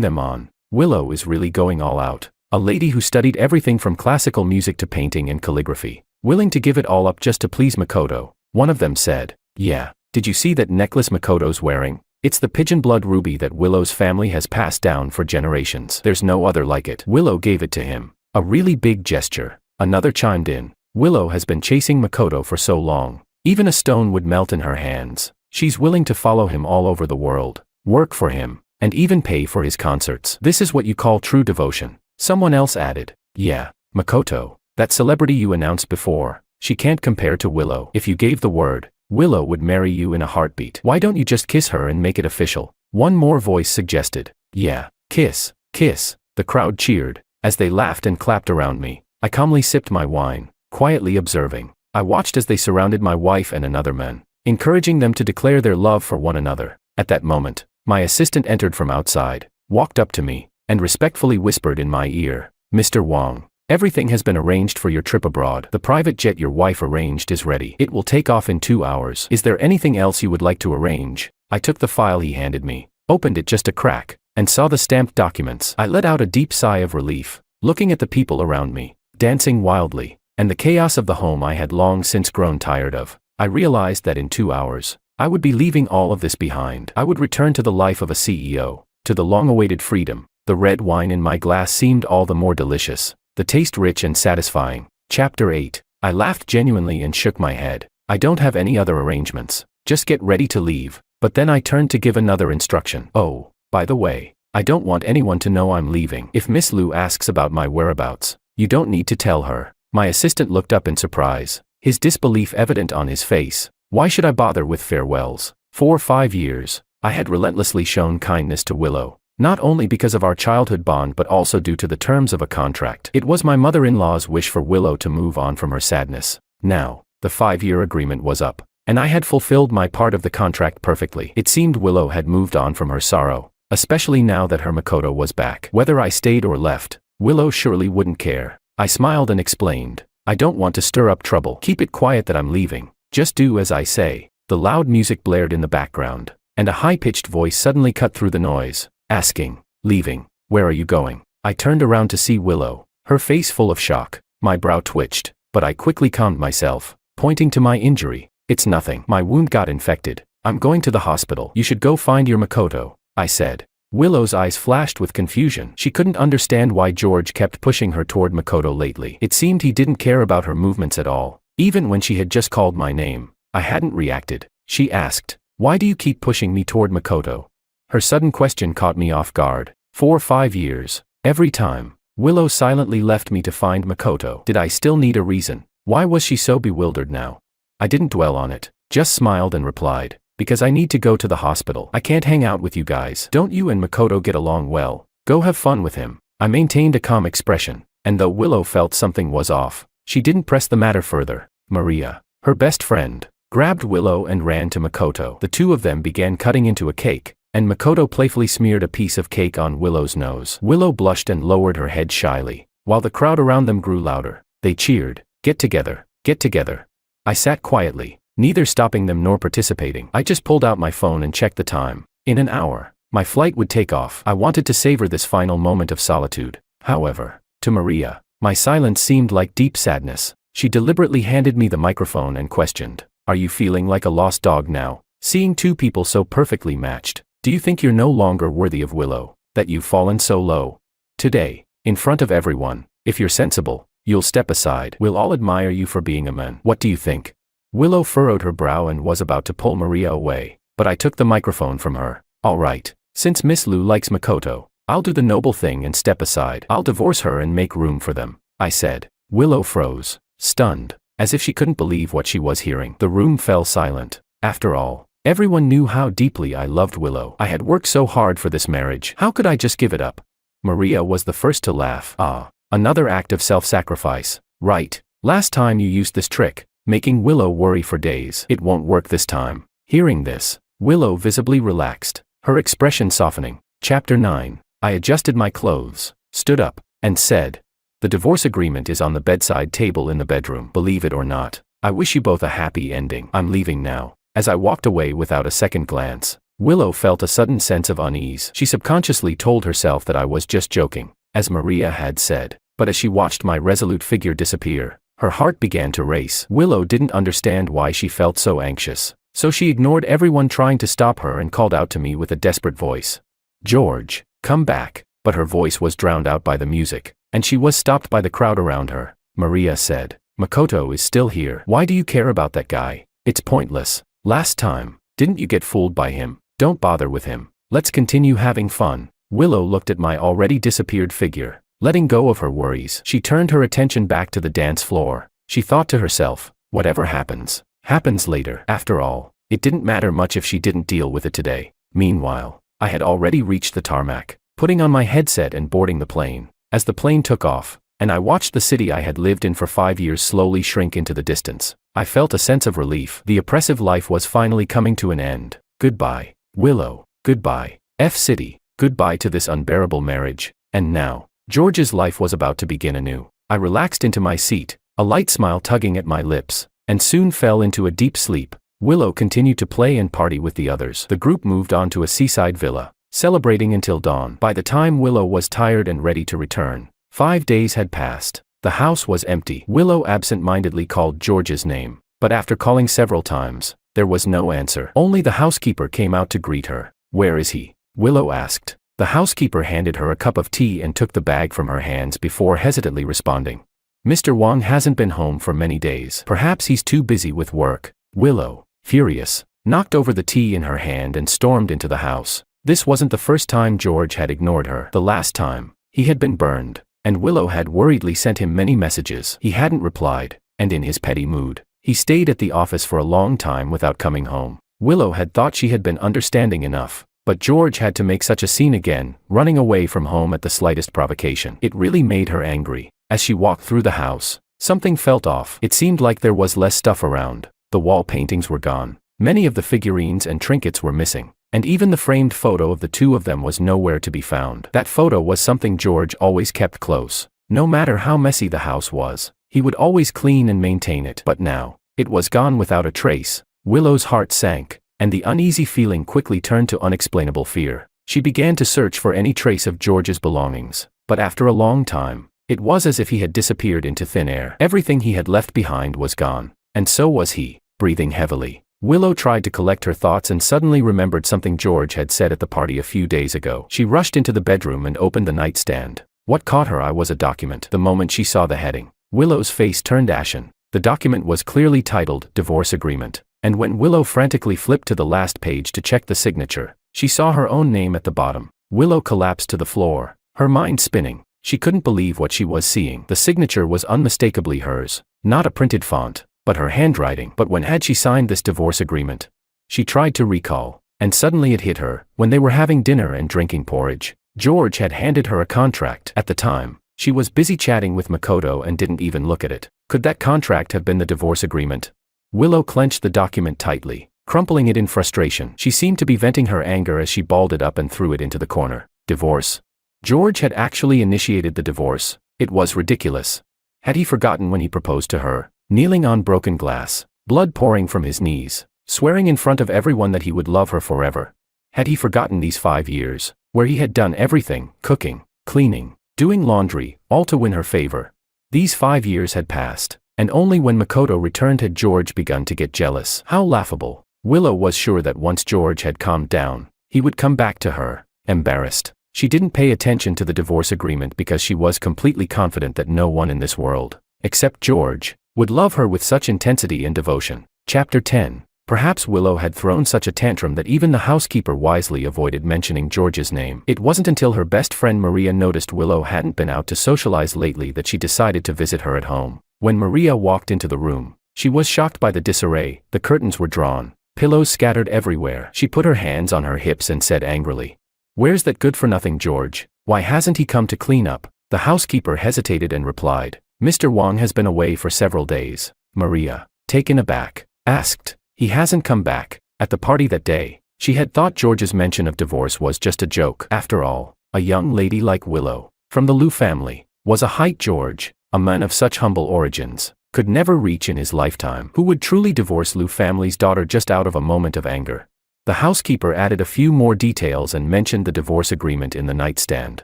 them on. Willow is really going all out. A lady who studied everything from classical music to painting and calligraphy, willing to give it all up just to please Makoto. One of them said, "Yeah, did you see that necklace Makoto's wearing? It's the pigeon blood ruby that Willow's family has passed down for generations. There's no other like it." Willow gave it to him. A really big gesture. Another chimed in. Willow has been chasing Makoto for so long. Even a stone would melt in her hands. She's willing to follow him all over the world, work for him, and even pay for his concerts. This is what you call true devotion. Someone else added, "Yeah, Makoto, that celebrity you announced before, she can't compare to Willow. If you gave the word, Willow would marry you in a heartbeat. Why don't you just kiss her and make it official?" One more voice suggested, "Yeah, kiss, kiss." The crowd cheered, as they laughed and clapped around me. I calmly sipped my wine, quietly observing. I watched as they surrounded my wife and another man, encouraging them to declare their love for one another. At that moment, my assistant entered from outside, walked up to me, and respectfully whispered in my ear, "Mr. Wong, everything has been arranged for your trip abroad. The private jet your wife arranged is ready. It will take off in 2 hours. Is there anything else you would like to arrange?" I took the file he handed me, opened it just a crack, and saw the stamped documents. I let out a deep sigh of relief, looking at the people around me, dancing wildly, and the chaos of the home I had long since grown tired of. I realized that in 2 hours, I would be leaving all of this behind. I would return to the life of a CEO, to the long-awaited freedom. The red wine in my glass seemed all the more delicious, the taste rich and satisfying. Chapter 8. I laughed genuinely and shook my head. "I don't have any other arrangements. Just get ready to leave." But then I turned to give another instruction. "Oh, by the way, I don't want anyone to know I'm leaving. If Miss Liu asks about my whereabouts, you don't need to tell her." My assistant looked up in surprise, his disbelief evident on his face. Why should I bother with farewells? For 5 years, I had relentlessly shown kindness to Willow, not only because of our childhood bond but also due to the terms of a contract. It was my mother-in-law's wish for Willow to move on from her sadness. Now, the 5-year agreement was up, and I had fulfilled my part of the contract perfectly. It seemed Willow had moved on from her sorrow, especially now that her Makoto was back. Whether I stayed or left, Willow surely wouldn't care. I smiled and explained, "I don't want to stir up trouble. Keep it quiet that I'm leaving. Just do as I say." The loud music blared in the background, and a high-pitched voice suddenly cut through the noise, asking, "Leaving? Where are you going?" I turned around to see Willow, her face full of shock. My brow twitched, but I quickly calmed myself, pointing to my injury. "It's nothing. My wound got infected. I'm going to the hospital." "You should go find your Makoto," I said. Willow's eyes flashed with confusion. She couldn't understand why George kept pushing her toward Makoto lately. It seemed he didn't care about her movements at all. Even when she had just called my name, I hadn't reacted. She asked, "Why do you keep pushing me toward Makoto?" Her sudden question caught me off guard. For 5 years, every time, Willow silently left me to find Makoto. Did I still need a reason? Why was she so bewildered now? I didn't dwell on it, just smiled and replied, "Because I need to go to the hospital. I can't hang out with you guys. Don't you and Makoto get along well? Go have fun with him." I maintained a calm expression, and though Willow felt something was off, she didn't press the matter further. Maria, her best friend, grabbed Willow and ran to Makoto. The two of them began cutting into a cake, and Makoto playfully smeared a piece of cake on Willow's nose. Willow blushed and lowered her head shyly, while the crowd around them grew louder. They cheered, "Get together, get together." I sat quietly, neither stopping them nor participating. I just pulled out my phone and checked the time. In an hour, my flight would take off. I wanted to savor this final moment of solitude. However, to Maria, my silence seemed like deep sadness. She deliberately handed me the microphone and questioned, "Are you feeling like a lost dog now? Seeing two people so perfectly matched, do you think you're no longer worthy of Willow? That you've fallen so low? Today, in front of everyone, if you're sensible, you'll step aside. We'll all admire you for being a man. What do you think?" Willow furrowed her brow and was about to pull Maria away, but I took the microphone from her. "All right, since Miss Liu likes Makoto, I'll do the noble thing and step aside. I'll divorce her and make room for them," I said. Willow froze, stunned, as if she couldn't believe what she was hearing. The room fell silent. After all, everyone knew how deeply I loved Willow. I had worked so hard for this marriage. How could I just give it up? Maria was the first to laugh. "Ah, another act of self-sacrifice. Right. Last time you used this trick, making Willow worry for days. It won't work this time." Hearing this, Willow visibly relaxed, her expression softening. Chapter 9. I adjusted my clothes, stood up, and said, The divorce agreement is on the bedside table in the bedroom. Believe it or not, I wish you both a happy ending. I'm leaving now." As I walked away without a second glance, Willow felt a sudden sense of unease. She subconsciously told herself that I was just joking, as Maria had said. But as she watched my resolute figure disappear, her heart began to race. Willow didn't understand why she felt so anxious, so she ignored everyone trying to stop her and called out to me with a desperate voice. "George, come back." But her voice was drowned out by the music, and she was stopped by the crowd around her. Maria said, "Makoto is still here. Why do you care about that guy? It's pointless. Last time, didn't you get fooled by him? Don't bother with him. Let's continue having fun." Willow looked at my already disappeared figure. Letting go of her worries, she turned her attention back to the dance floor. She thought to herself, whatever happens, happens later. After all, it didn't matter much if she didn't deal with it today. Meanwhile, I had already reached the tarmac, putting on my headset and boarding the plane. As the plane took off, and I watched the city I had lived in for 5 years slowly shrink into the distance, I felt a sense of relief. The oppressive life was finally coming to an end. Goodbye, Willow. Goodbye, F-City. Goodbye to this unbearable marriage. And now, George's life was about to begin anew. I relaxed into my seat, a light smile tugging at my lips, and soon fell into a deep sleep. Willow continued to play and party with the others. The group moved on to a seaside villa, celebrating until dawn. By the time Willow was tired and ready to return, 5 days had passed. The house was empty. Willow absent-mindedly called George's name, but after calling several times, there was no answer. Only the housekeeper came out to greet her. "Where is he?" Willow asked. The housekeeper handed her a cup of tea and took the bag from her hands before hesitantly responding. "Mr. Wang hasn't been home for many days. Perhaps he's too busy with work." Willow, furious, knocked over the tea in her hand and stormed into the house. This wasn't the first time George had ignored her. The last time, he had been burned, and Willow had worriedly sent him many messages. He hadn't replied, and in his petty mood, he stayed at the office for a long time without coming home. Willow had thought she had been understanding enough, but George had to make such a scene again, running away from home at the slightest provocation. It really made her angry. As she walked through the house, something felt off. It seemed like there was less stuff around. The wall paintings were gone. Many of the figurines and trinkets were missing, and even the framed photo of the two of them was nowhere to be found. That photo was something George always kept close. No matter how messy the house was, he would always clean and maintain it. But now, it was gone without a trace. Willow's heart sank, and the uneasy feeling quickly turned to unexplainable fear. She began to search for any trace of George's belongings, but after a long time, it was as if he had disappeared into thin air. Everything he had left behind was gone, and so was he. Breathing heavily, Willow tried to collect her thoughts and suddenly remembered something George had said at the party a few days ago. She rushed into the bedroom and opened the nightstand. What caught her eye was a document. The moment she saw the heading, Willow's face turned ashen. The document was clearly titled Divorce Agreement, and when Willow frantically flipped to the last page to check the signature, she saw her own name at the bottom. Willow collapsed to the floor, her mind spinning. She couldn't believe what she was seeing. The signature was unmistakably hers, not a printed font, but her handwriting. But when had she signed this divorce agreement? She tried to recall, and suddenly it hit her. When they were having dinner and drinking porridge, George had handed her a contract. At the time, she was busy chatting with Makoto and didn't even look at it. Could that contract have been the divorce agreement? Willow clenched the document tightly, crumpling it in frustration. She seemed to be venting her anger as she balled it up and threw it into the corner. Divorce? George had actually initiated the divorce. It was ridiculous. Had he forgotten when he proposed to her, kneeling on broken glass, blood pouring from his knees, swearing in front of everyone that he would love her forever? Had he forgotten these 5 years, where he had done everything, cooking, cleaning, doing laundry, all to win her favor? These 5 years had passed, and only when Makoto returned had George begun to get jealous. How laughable. Willow was sure that once George had calmed down, he would come back to her. Embarrassed, she didn't pay attention to the divorce agreement because she was completely confident that no one in this world, except George, would love her with such intensity and devotion. Chapter 10. Perhaps Willow had thrown such a tantrum that even the housekeeper wisely avoided mentioning George's name. It wasn't until her best friend Maria noticed Willow hadn't been out to socialize lately that she decided to visit her at home. When Maria walked into the room, she was shocked by the disarray. The curtains were drawn, pillows scattered everywhere. She put her hands on her hips and said angrily, "Where's that good-for-nothing George? Why hasn't he come to clean up?" The housekeeper hesitated and replied, "Mr. Wang has been away for several days." Maria, taken aback, asked, "He hasn't come back?" At the party that day, she had thought George's mention of divorce was just a joke. After all, a young lady like Willow, from the Liu family, Was a height George, a man of such humble origins, could never reach in his lifetime. Who would truly divorce Lou family's daughter just out of a moment of anger? The housekeeper added a few more details and mentioned the divorce agreement in the nightstand.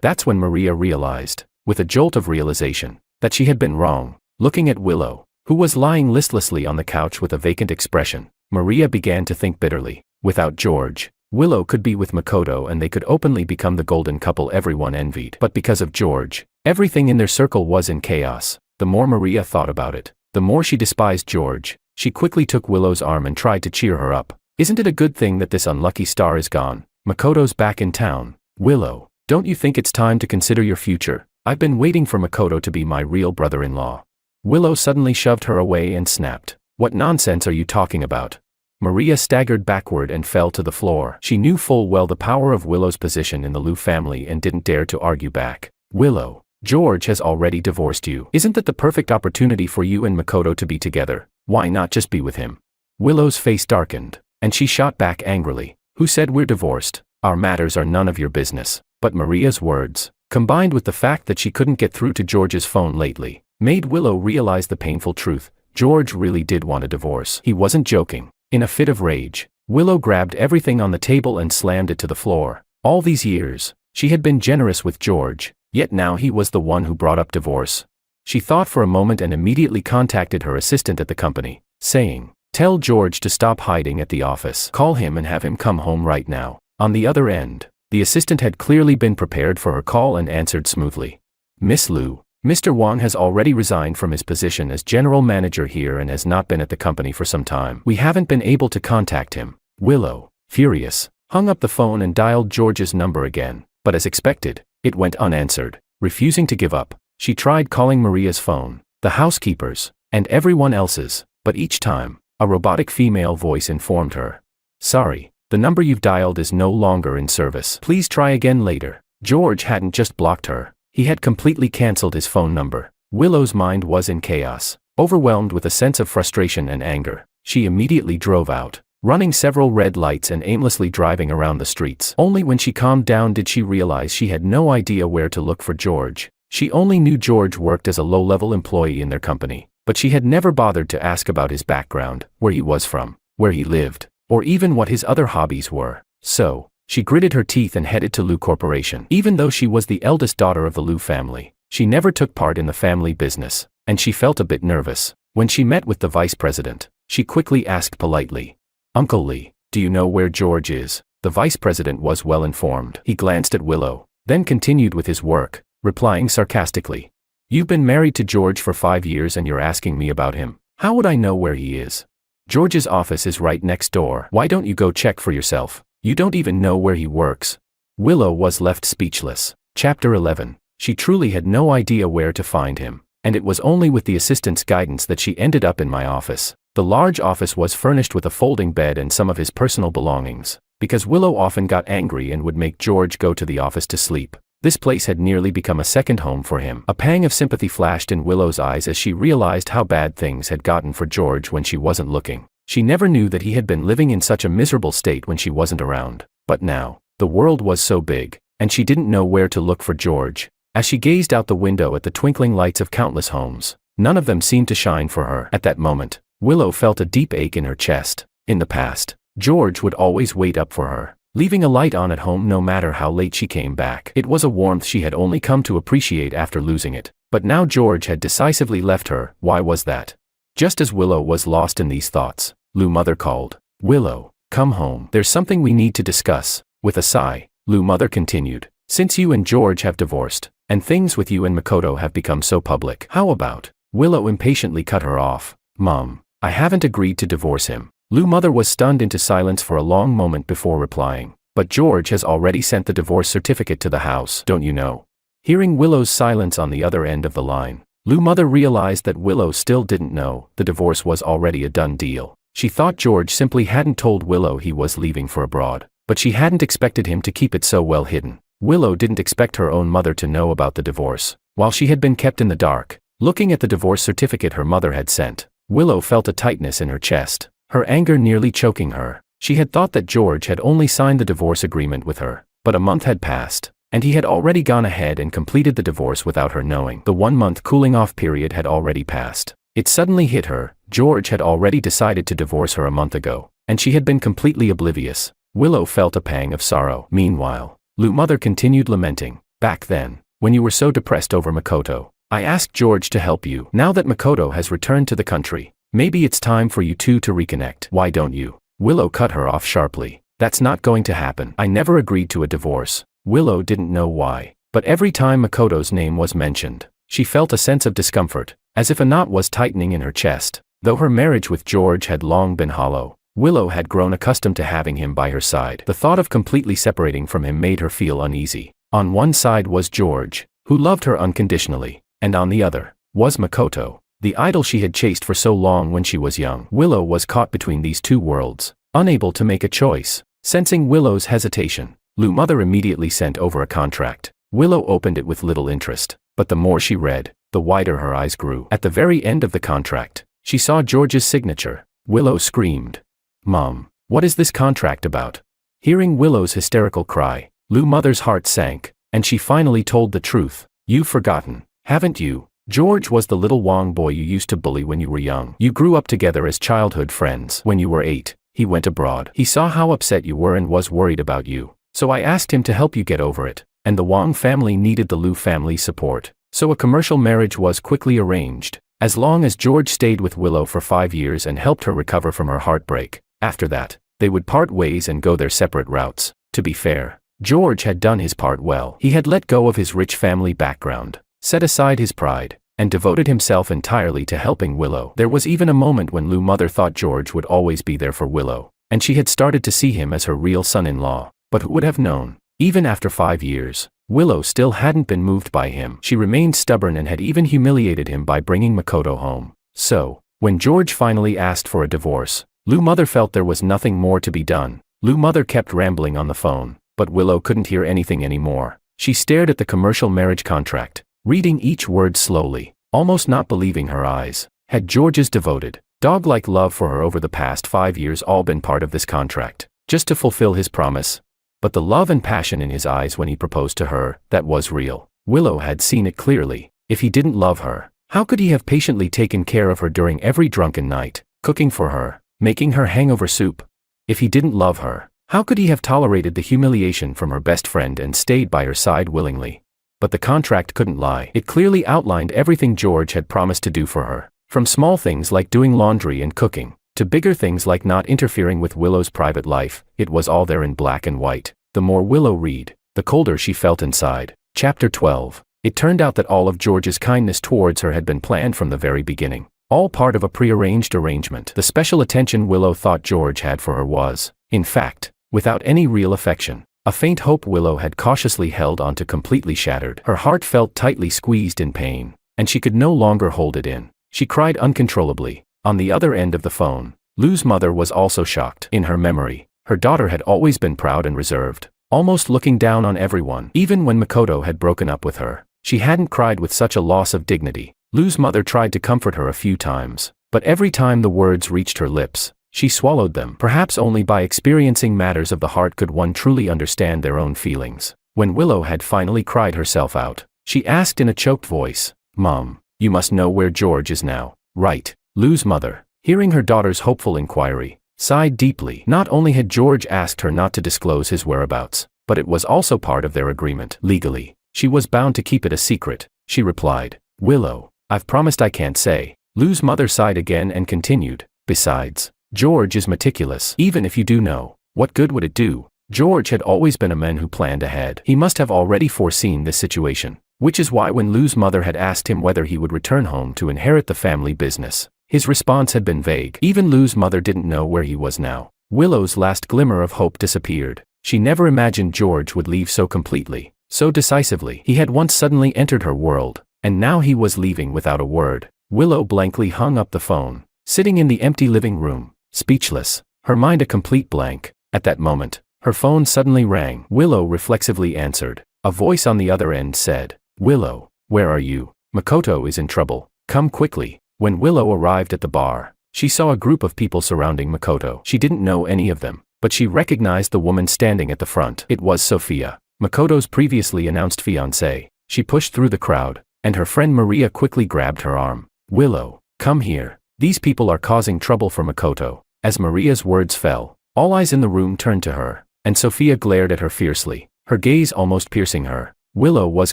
That's when Maria realized, with a jolt of realization, that she had been wrong. Looking at Willow, who was lying listlessly on the couch with a vacant expression, Maria began to think bitterly. Without George, Willow could be with Makoto and they could openly become the golden couple everyone envied. But because of George, everything in their circle was in chaos. The more Maria thought about it, the more she despised George. She quickly took Willow's arm and tried to cheer her up. Isn't it a good thing that this unlucky star is gone? Makoto's back in town. Willow, don't you think it's time to consider your future? I've been waiting for Makoto to be my real brother-in-law. Willow suddenly shoved her away and snapped. What nonsense are you talking about? Maria staggered backward and fell to the floor. She knew full well the power of Willow's position in the Liu family and didn't dare to argue back. Willow, George has already divorced you. Isn't that the perfect opportunity for you and Makoto to be together? Why not just be with him? Willow's face darkened, and she shot back angrily. Who said we're divorced? Our matters are none of your business. But Maria's words, combined with the fact that she couldn't get through to George's phone lately, made Willow realize the painful truth. George really did want a divorce. He wasn't joking. In a fit of rage, Willow grabbed everything on the table and slammed it to the floor. All these years, she had been generous with George, yet now he was the one who brought up divorce. She thought for a moment and immediately contacted her assistant at the company, saying, "Tell George to stop hiding at the office. Call him and have him come home right now." On the other end, the assistant had clearly been prepared for her call and answered smoothly. "Miss Liu, Mr. Wang has already resigned from his position as general manager here and has not been at the company for some time. We haven't been able to contact him." Willow, furious, hung up the phone and dialed George's number again, but as expected, it went unanswered. Refusing to give up, she tried calling Maria's phone, the housekeeper's, and everyone else's, but each time, a robotic female voice informed her, "Sorry, the number you've dialed is no longer in service. Please try again later." George hadn't just blocked her. He had completely cancelled his phone number. Willow's mind was in chaos. Overwhelmed with a sense of frustration and anger, she immediately drove out, running several red lights and aimlessly driving around the streets. Only when she calmed down did she realize she had no idea where to look for George. She only knew George worked as a low-level employee in their company, but she had never bothered to ask about his background, where he was from, where he lived, or even what his other hobbies were. So, she gritted her teeth and headed to Liu Corporation. Even though she was the eldest daughter of the Liu family, she never took part in the family business, and she felt a bit nervous. When she met with the vice president, she quickly asked politely, "Uncle Lee, do you know where George is?" The vice president was well informed. He glanced at Willow, then continued with his work, replying sarcastically, "You've been married to George for 5 years and you're asking me about him. How would I know where he is? George's office is right next door. Why don't you go check for yourself? You don't even know where he works." Willow was left speechless. Chapter 11. She truly had no idea where to find him, and it was only with the assistant's guidance that she ended up in my office. The large office was furnished with a folding bed and some of his personal belongings. Because Willow often got angry and would make George go to the office to sleep, this place had nearly become a second home for him. A pang of sympathy flashed in Willow's eyes as she realized how bad things had gotten for George when she wasn't looking. She never knew that he had been living in such a miserable state when she wasn't around. But now, the world was so big, and she didn't know where to look for George. As she gazed out the window at the twinkling lights of countless homes, none of them seemed to shine for her. At that moment, Willow felt a deep ache in her chest. In the past, George would always wait up for her, leaving a light on at home no matter how late she came back. It was a warmth she had only come to appreciate after losing it. But now George had decisively left her. Why was that? Just as Willow was lost in these thoughts, Liu's mother called. "Willow, come home. There's something we need to discuss." With a sigh, Liu's mother continued, "Since you and George have divorced, and things with you and Makoto have become so public, how about?" Willow impatiently cut her off. "Mom, I haven't agreed to divorce him." Liu's mother was stunned into silence for a long moment before replying. "But George has already sent the divorce certificate to the house, don't you know?" Hearing Willow's silence on the other end of the line, Liu's mother realized that Willow still didn't know the divorce was already a done deal. She thought George simply hadn't told Willow he was leaving for abroad, but she hadn't expected him to keep it so well hidden. Willow didn't expect her own mother to know about the divorce, while she had been kept in the dark. Looking at the divorce certificate her mother had sent, Willow felt a tightness in her chest, her anger nearly choking her. She had thought that George had only signed the divorce agreement with her, but a month had passed, and he had already gone ahead and completed the divorce without her knowing. The 1-month cooling-off period had already passed. It suddenly hit her. George had already decided to divorce her a month ago, and she had been completely oblivious. Willow felt a pang of sorrow. Meanwhile, Lou's mother continued lamenting. Back then, when you were so depressed over Makoto, I asked George to help you. Now that Makoto has returned to the country, maybe it's time for you two to reconnect. Why don't you? Willow cut her off sharply. That's not going to happen. I never agreed to a divorce. Willow didn't know why, but every time Makoto's name was mentioned, she felt a sense of discomfort, as if a knot was tightening in her chest. Though her marriage with George had long been hollow, Willow had grown accustomed to having him by her side. The thought of completely separating from him made her feel uneasy. On one side was George, who loved her unconditionally, and on the other was Makoto, the idol she had chased for so long when she was young. Willow was caught between these two worlds, unable to make a choice. Sensing Willow's hesitation, Lou's mother immediately sent over a contract. Willow opened it with little interest, but the more she read, the wider her eyes grew. At the very end of the contract, she saw George's signature. Willow screamed, "Mom, what is this contract about?" Hearing Willow's hysterical cry, Lou's mother's heart sank, and she finally told the truth. "You've forgotten, haven't you? George was the little Wong boy you used to bully when you were young. You grew up together as childhood friends. When you were 8, he went abroad. He saw how upset you were and was worried about you. So I asked him to help you get over it, and the Wong family needed the Liu family's support. So a commercial marriage was quickly arranged, as long as George stayed with Willow for 5 years and helped her recover from her heartbreak. After that, they would part ways and go their separate routes. To be fair, George had done his part well. He had let go of his rich family background, set aside his pride, and devoted himself entirely to helping Willow. There was even a moment when Lou's mother thought George would always be there for Willow, and she had started to see him as her real son-in-law. But who would have known? Even after 5 years, Willow still hadn't been moved by him. She remained stubborn and had even humiliated him by bringing Makoto home. So, when George finally asked for a divorce, Lou's mother felt there was nothing more to be done. Lou's mother kept rambling on the phone, but Willow couldn't hear anything anymore. She stared at the commercial marriage contract, reading each word slowly, almost not believing her eyes. Had George's devoted, dog-like love for her over the past 5 years all been part of this contract, just to fulfill his promise? But the love and passion in his eyes when he proposed to her, that was real. Willow had seen it clearly. If he didn't love her, how could he have patiently taken care of her during every drunken night, cooking for her, making her hangover soup? If he didn't love her, how could he have tolerated the humiliation from her best friend and stayed by her side willingly? But the contract couldn't lie. It clearly outlined everything George had promised to do for her, from small things like doing laundry and cooking, to bigger things like not interfering with Willow's private life. It was all there in black and white. The more Willow read, the colder she felt inside. Chapter 12. It turned out that all of George's kindness towards her had been planned from the very beginning, all part of a prearranged arrangement. The special attention Willow thought George had for her was, in fact, without any real affection. A faint hope Willow had cautiously held onto completely shattered. Her heart felt tightly squeezed in pain, and she could no longer hold it in. She cried uncontrollably. On the other end of the phone, Lou's mother was also shocked. In her memory, her daughter had always been proud and reserved, almost looking down on everyone. Even when Makoto had broken up with her, she hadn't cried with such a loss of dignity. Lou's mother tried to comfort her a few times, but every time the words reached her lips, she swallowed them. Perhaps only by experiencing matters of the heart could one truly understand their own feelings. When Willow had finally cried herself out, she asked in a choked voice, "Mom, you must know where George is now, right?" Lou's mother, hearing her daughter's hopeful inquiry, sighed deeply. Not only had George asked her not to disclose his whereabouts, but it was also part of their agreement. Legally, she was bound to keep it a secret. She replied, "Willow, I've promised I can't say." Lou's mother sighed again and continued, "Besides, George is meticulous. Even if you do know, what good would it do? George had always been a man who planned ahead. He must have already foreseen this situation, which is why when Lou's mother had asked him whether he would return home to inherit the family business, his response had been vague. Even Lou's mother didn't know where he was now. Willow's last glimmer of hope disappeared. She never imagined George would leave so completely, so decisively. He had once suddenly entered her world, and now he was leaving without a word. Willow blankly hung up the phone, sitting in the empty living room, speechless, her mind a complete blank. At that moment, her phone suddenly rang. Willow reflexively answered. A voice on the other end said, "Willow, where are you? Makoto is in trouble. Come quickly." When Willow arrived at the bar, she saw a group of people surrounding Makoto. She didn't know any of them, but she recognized the woman standing at the front. It was Sophia. Makoto's previously announced fiancé. She pushed through the crowd, and her friend Maria quickly grabbed her arm. Willow, come here. These people are causing trouble for Makoto. As Maria's words fell, all eyes in the room turned to her, and Sophia glared at her fiercely, her gaze almost piercing her. Willow was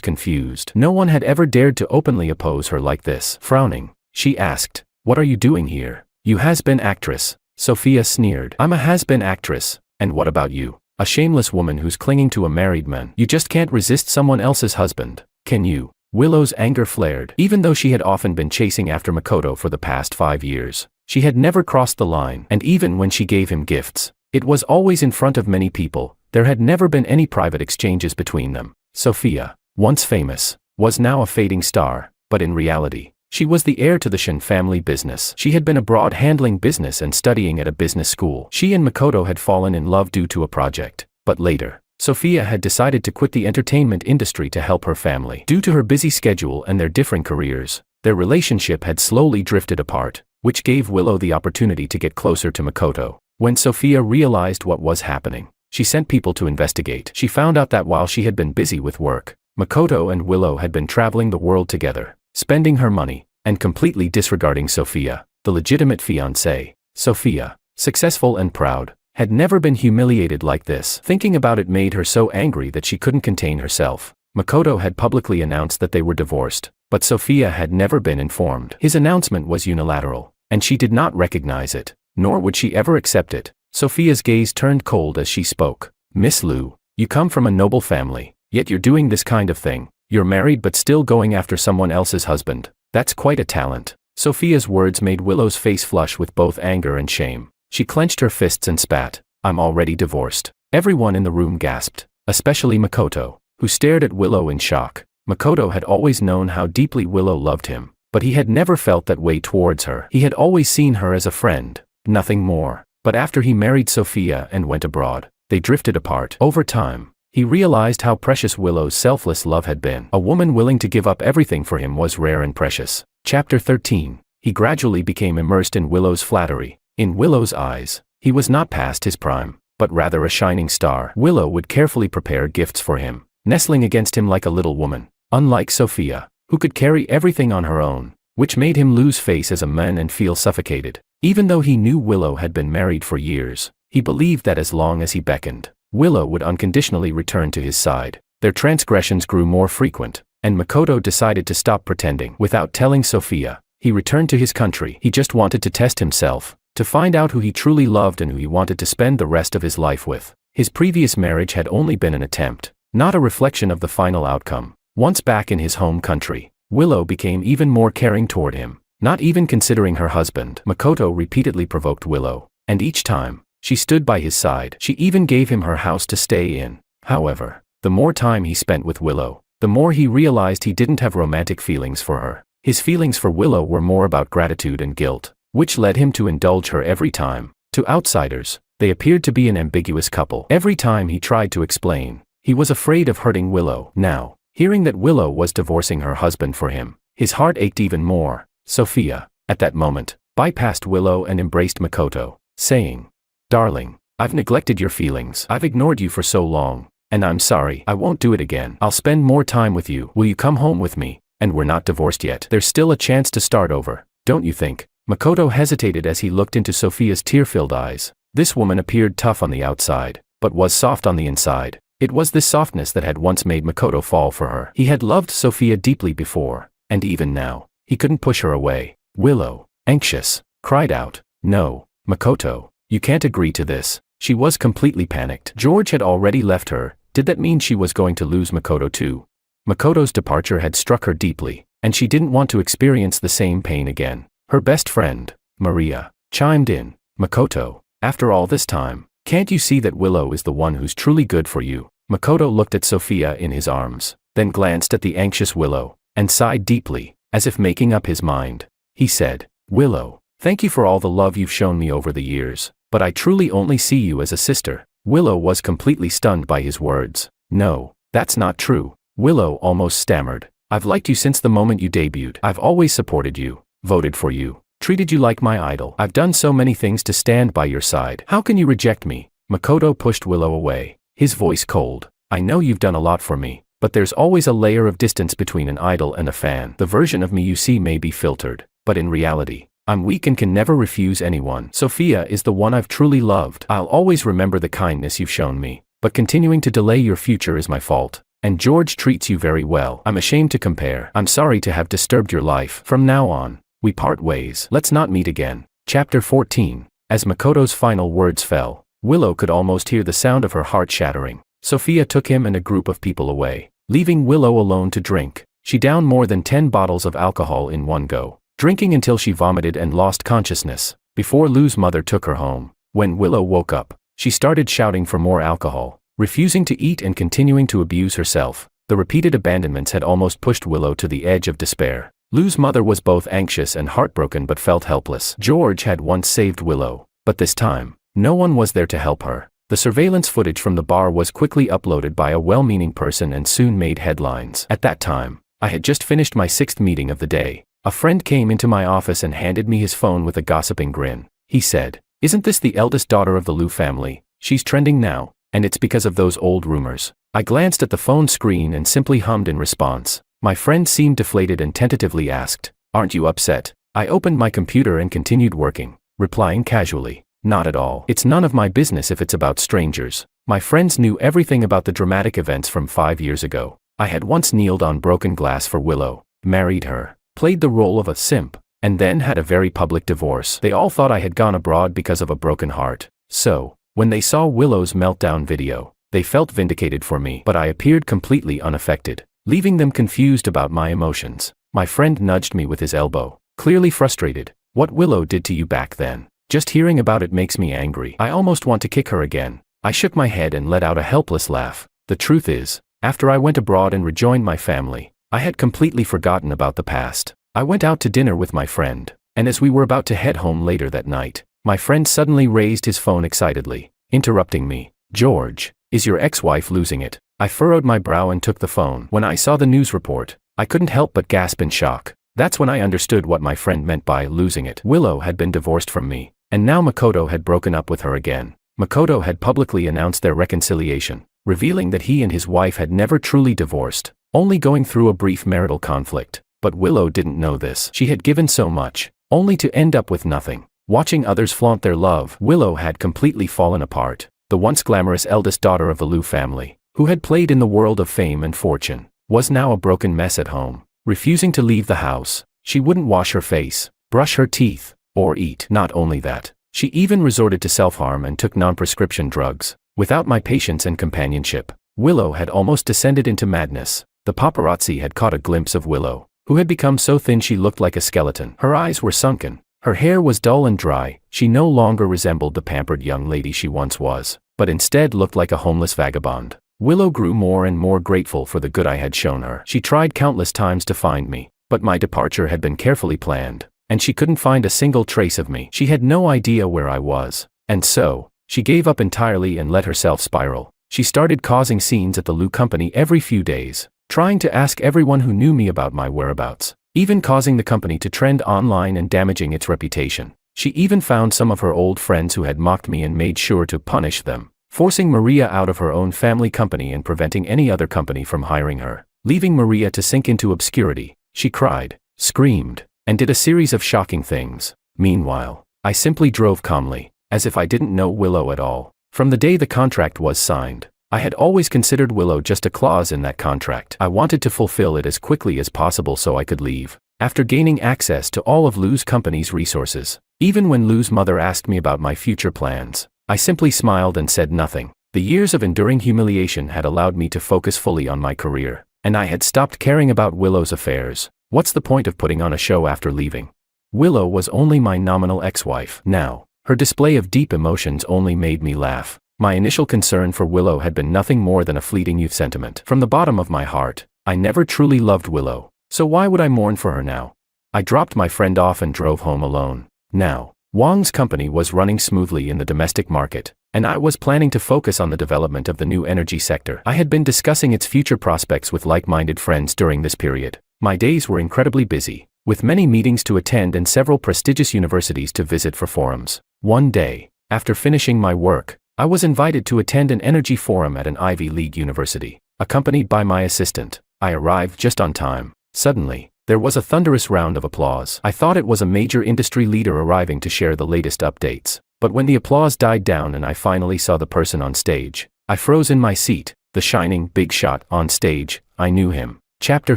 confused. No one had ever dared to openly oppose her like this. Frowning, she asked, "What are you doing here? You has-been actress." Sophia sneered. "I'm a has-been actress, and what about you? A shameless woman who's clinging to a married man. You just can't resist someone else's husband, can you?" Willow's anger flared. Even though she had often been chasing after Makoto for the past 5 years, she had never crossed the line, and even when she gave him gifts, it was always in front of many people. There had never been any private exchanges between them. Sophia, once famous, was now a fading star, but in reality, she was the heir to the Shin family business. She had been abroad handling business and studying at a business school. She and Makoto had fallen in love due to a project, but later, Sophia had decided to quit the entertainment industry to help her family. Due to her busy schedule and their different careers, their relationship had slowly drifted apart, which gave Willow the opportunity to get closer to Makoto. When Sophia realized what was happening, she sent people to investigate. She found out that while she had been busy with work, Makoto and Willow had been traveling the world together, spending her money, and completely disregarding Sophia, the legitimate fiancée. Sophia, successful and proud, had never been humiliated like this. Thinking about it made her so angry that she couldn't contain herself. Makoto had publicly announced that they were divorced, but Sophia had never been informed. His announcement was unilateral, and she did not recognize it, nor would she ever accept it. Sophia's gaze turned cold as she spoke. "Miss Liu, you come from a noble family, yet you're doing this kind of thing. You're married but still going after someone else's husband. That's quite a talent." Sophia's words made Willow's face flush with both anger and shame. She clenched her fists and spat. "I'm already divorced." Everyone in the room gasped, especially Makoto, who stared at Willow in shock. Makoto had always known how deeply Willow loved him, but he had never felt that way towards her. He had always seen her as a friend, nothing more. But after he married Sophia and went abroad, they drifted apart. Over time, he realized how precious Willow's selfless love had been. A woman willing to give up everything for him was rare and precious. Chapter 13. He gradually became immersed in Willow's flattery. In Willow's eyes, he was not past his prime, but rather a shining star. Willow would carefully prepare gifts for him, nestling against him like a little woman. Unlike Sophia, who could carry everything on her own, which made him lose face as a man and feel suffocated. Even though he knew Willow had been married for years, he believed that as long as he beckoned, Willow would unconditionally return to his side. Their transgressions grew more frequent, and Makoto decided to stop pretending. Without telling Sophia, he returned to his country. He just wanted to test himself, to find out who he truly loved and who he wanted to spend the rest of his life with. His previous marriage had only been an attempt, not a reflection of the final outcome. Once back in his home country, Willow became even more caring toward him. Not even considering her husband, Makoto repeatedly provoked Willow, and each time, she stood by his side. She even gave him her house to stay in. However, the more time he spent with Willow, the more he realized he didn't have romantic feelings for her. His feelings for Willow were more about gratitude and guilt, which led him to indulge her every time. To outsiders, they appeared to be an ambiguous couple. Every time he tried to explain, he was afraid of hurting Willow. Now, hearing that Willow was divorcing her husband for him, his heart ached even more. Sophia, at that moment, bypassed Willow and embraced Makoto, saying, "Darling, I've neglected your feelings. I've ignored you for so long, and I'm sorry. I won't do it again. I'll spend more time with you. Will you come home with me? And we're not divorced yet. There's still a chance to start over, don't you think?" Makoto hesitated as he looked into Sophia's tear-filled eyes. This woman appeared tough on the outside, but was soft on the inside. It was this softness that had once made Makoto fall for her. He had loved Sophia deeply before, and even now, he couldn't push her away. Willow, anxious, cried out, "No, Makoto, you can't agree to this." She was completely panicked. George had already left her. Did that mean she was going to lose Makoto too? Makoto's departure had struck her deeply, and she didn't want to experience the same pain again. Her best friend, Maria, chimed in. "Makoto, after all this time, can't you see that Willow is the one who's truly good for you?" Makoto looked at Sophia in his arms, then glanced at the anxious Willow, and sighed deeply. As if making up his mind, he said, "Willow, thank you for all the love you've shown me over the years, but I truly only see you as a sister." Willow was completely stunned by his words. "No, that's not true." Willow almost stammered. "I've liked you since the moment you debuted. I've always supported you, voted for you, treated you like my idol. I've done so many things to stand by your side. How can you reject me?" Makoto pushed Willow away, his voice cold. I know you've done a lot for me, but there's always a layer of distance between an idol and a fan. The version of me you see may be filtered, but in reality, I'm weak and can never refuse anyone. Sophia is the one I've truly loved. I'll always remember the kindness you've shown me, but continuing to delay your future is my fault. And George treats you very well. I'm ashamed to compare. I'm sorry to have disturbed your life. From now on, we part ways. Let's not meet again. Chapter 14. As Makoto's final words fell, Willow could almost hear the sound of her heart shattering. Sophia took him and a group of people away, leaving Willow alone to drink. She downed more than 10 bottles of alcohol in one go, drinking until she vomited and lost consciousness, before Lou's mother took her home. When Willow woke up, she started shouting for more alcohol, refusing to eat and continuing to abuse herself. The repeated abandonments had almost pushed Willow to the edge of despair. Lou's mother was both anxious and heartbroken but felt helpless. George had once saved Willow, but this time, no one was there to help her. The surveillance footage from the bar was quickly uploaded by a well-meaning person and soon made headlines. At that time, I had just finished my 6th meeting of the day. A friend came into my office and handed me his phone with a gossiping grin. He said, "Isn't this the eldest daughter of the Lou family? She's trending now, and it's because of those old rumors." I glanced at the phone screen and simply hummed in response. My friend seemed deflated and tentatively asked, "Aren't you upset?" I opened my computer and continued working, replying casually, "Not at all. It's none of my business if it's about strangers." My friends knew everything about the dramatic events from 5 years ago. I had once kneeled on broken glass for Willow, married her, played the role of a simp, and then had a very public divorce. They all thought I had gone abroad because of a broken heart. So, when they saw Willow's meltdown video, they felt vindicated for me, but I appeared completely unaffected, leaving them confused about my emotions. My friend nudged me with his elbow, clearly frustrated. "What Willow did to you back then? Just hearing about it makes me angry. I almost want to kick her again." I shook my head and let out a helpless laugh. The truth is, after I went abroad and rejoined my family, I had completely forgotten about the past. I went out to dinner with my friend, and as we were about to head home later that night, my friend suddenly raised his phone excitedly, interrupting me. "George, is your ex-wife losing it?" I furrowed my brow and took the phone. When I saw the news report, I couldn't help but gasp in shock. That's when I understood what my friend meant by losing it. Willow had been divorced from me, and now Makoto had broken up with her again. Makoto had publicly announced their reconciliation, revealing that he and his wife had never truly divorced, only going through a brief marital conflict. But Willow didn't know this. She had given so much, only to end up with nothing. Watching others flaunt their love, Willow had completely fallen apart. The once glamorous eldest daughter of the Lou family, who had played in the world of fame and fortune, was now a broken mess at home. Refusing to leave the house, she wouldn't wash her face, brush her teeth, or eat. Not only that, she even resorted to self-harm and took non-prescription drugs. Without my patience and companionship, Willow had almost descended into madness. The paparazzi had caught a glimpse of Willow, who had become so thin she looked like a skeleton. Her eyes were sunken, her hair was dull and dry. She no longer resembled the pampered young lady she once was, but instead looked like a homeless vagabond. Willow grew more and more grateful for the good I had shown her. She tried countless times to find me, but my departure had been carefully planned, and she couldn't find a single trace of me. She had no idea where I was, and so, she gave up entirely and let herself spiral. She started causing scenes at the Lou company every few days, trying to ask everyone who knew me about my whereabouts, even causing the company to trend online and damaging its reputation. She even found some of her old friends who had mocked me and made sure to punish them, forcing Maria out of her own family company and preventing any other company from hiring her, leaving Maria to sink into obscurity. She cried, screamed, and did a series of shocking things. Meanwhile, I simply drove calmly, as if I didn't know Willow at all. From the day the contract was signed, I had always considered Willow just a clause in that contract. I wanted to fulfill it as quickly as possible so I could leave, after gaining access to all of Lou's company's resources. Even when Lou's mother asked me about my future plans, I simply smiled and said nothing. The years of enduring humiliation had allowed me to focus fully on my career, and I had stopped caring about Willow's affairs. What's the point of putting on a show after leaving? Willow was only my nominal ex-wife. Now, her display of deep emotions only made me laugh. My initial concern for Willow had been nothing more than a fleeting youth sentiment. From the bottom of my heart, I never truly loved Willow, so why would I mourn for her now? I dropped my friend off and drove home alone. Now, Wang's company was running smoothly in the domestic market, and I was planning to focus on the development of the new energy sector. I had been discussing its future prospects with like-minded friends during this period. My days were incredibly busy, with many meetings to attend and several prestigious universities to visit for forums. One day, after finishing my work, I was invited to attend an energy forum at an Ivy League university, accompanied by my assistant. I arrived just on time. Suddenly, there was a thunderous round of applause. I thought it was a major industry leader arriving to share the latest updates. But when the applause died down and I finally saw the person on stage, I froze in my seat. The shining, big shot on stage, I knew him. Chapter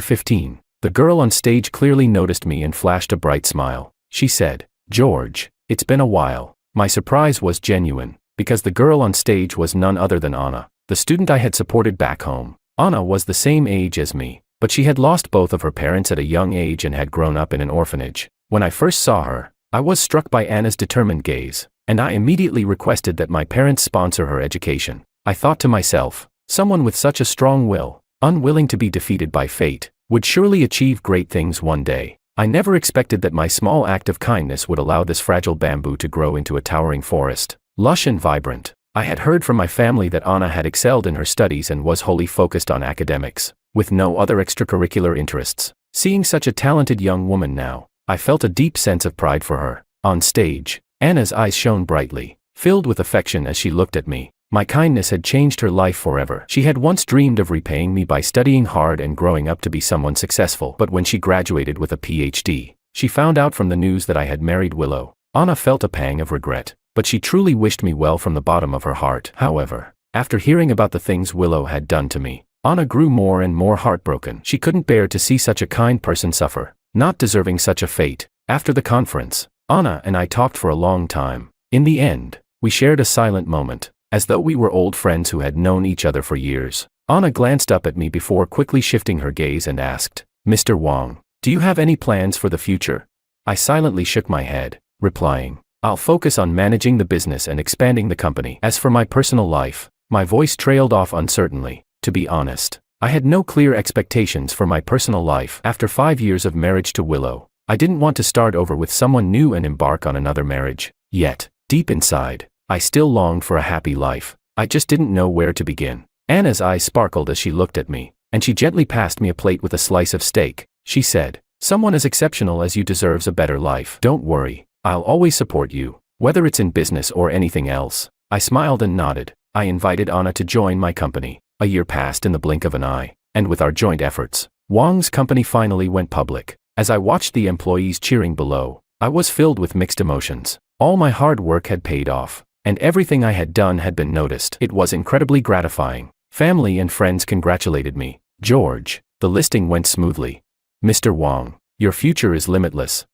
15. The girl on stage clearly noticed me and flashed a bright smile. She said, "George, it's been a while." My surprise was genuine, because the girl on stage was none other than Anna, the student I had supported back home. Anna was the same age as me, but she had lost both of her parents at a young age and had grown up in an orphanage. When I first saw her, I was struck by Anna's determined gaze, and I immediately requested that my parents sponsor her education. I thought to myself, someone with such a strong will, unwilling to be defeated by fate, would surely achieve great things one day. I never expected that my small act of kindness would allow this fragile bamboo to grow into a towering forest, lush and vibrant. I had heard from my family that Anna had excelled in her studies and was wholly focused on academics, with no other extracurricular interests. Seeing such a talented young woman now, I felt a deep sense of pride for her. On stage, Anna's eyes shone brightly, filled with affection as she looked at me. My kindness had changed her life forever. She had once dreamed of repaying me by studying hard and growing up to be someone successful. But when she graduated with a PhD, she found out from the news that I had married Willow. Anna felt a pang of regret, but she truly wished me well from the bottom of her heart. However, after hearing about the things Willow had done to me, Anna grew more and more heartbroken. She couldn't bear to see such a kind person suffer, not deserving such a fate. After the conference, Anna and I talked for a long time. In the end, we shared a silent moment, as though we were old friends who had known each other for years. Anna glanced up at me before quickly shifting her gaze and asked, "Mr. Wang, do you have any plans for the future?" I silently shook my head, replying, "I'll focus on managing the business and expanding the company." As for my personal life, my voice trailed off uncertainly. To be honest, I had no clear expectations for my personal life. After 5 years of marriage to Willow, I didn't want to start over with someone new and embark on another marriage. Yet, deep inside, I still longed for a happy life. I just didn't know where to begin. Anna's eyes sparkled as she looked at me, and she gently passed me a plate with a slice of steak. She said, "Someone as exceptional as you deserves a better life. Don't worry, I'll always support you, whether it's in business or anything else." I smiled and nodded. I invited Anna to join my company. A year passed in the blink of an eye, and with our joint efforts, Wang's company finally went public. As I watched the employees cheering below, I was filled with mixed emotions. All my hard work had paid off, and everything I had done had been noticed. It was incredibly gratifying. Family and friends congratulated me. "George, the listing went smoothly. Mr. Wang, your future is limitless."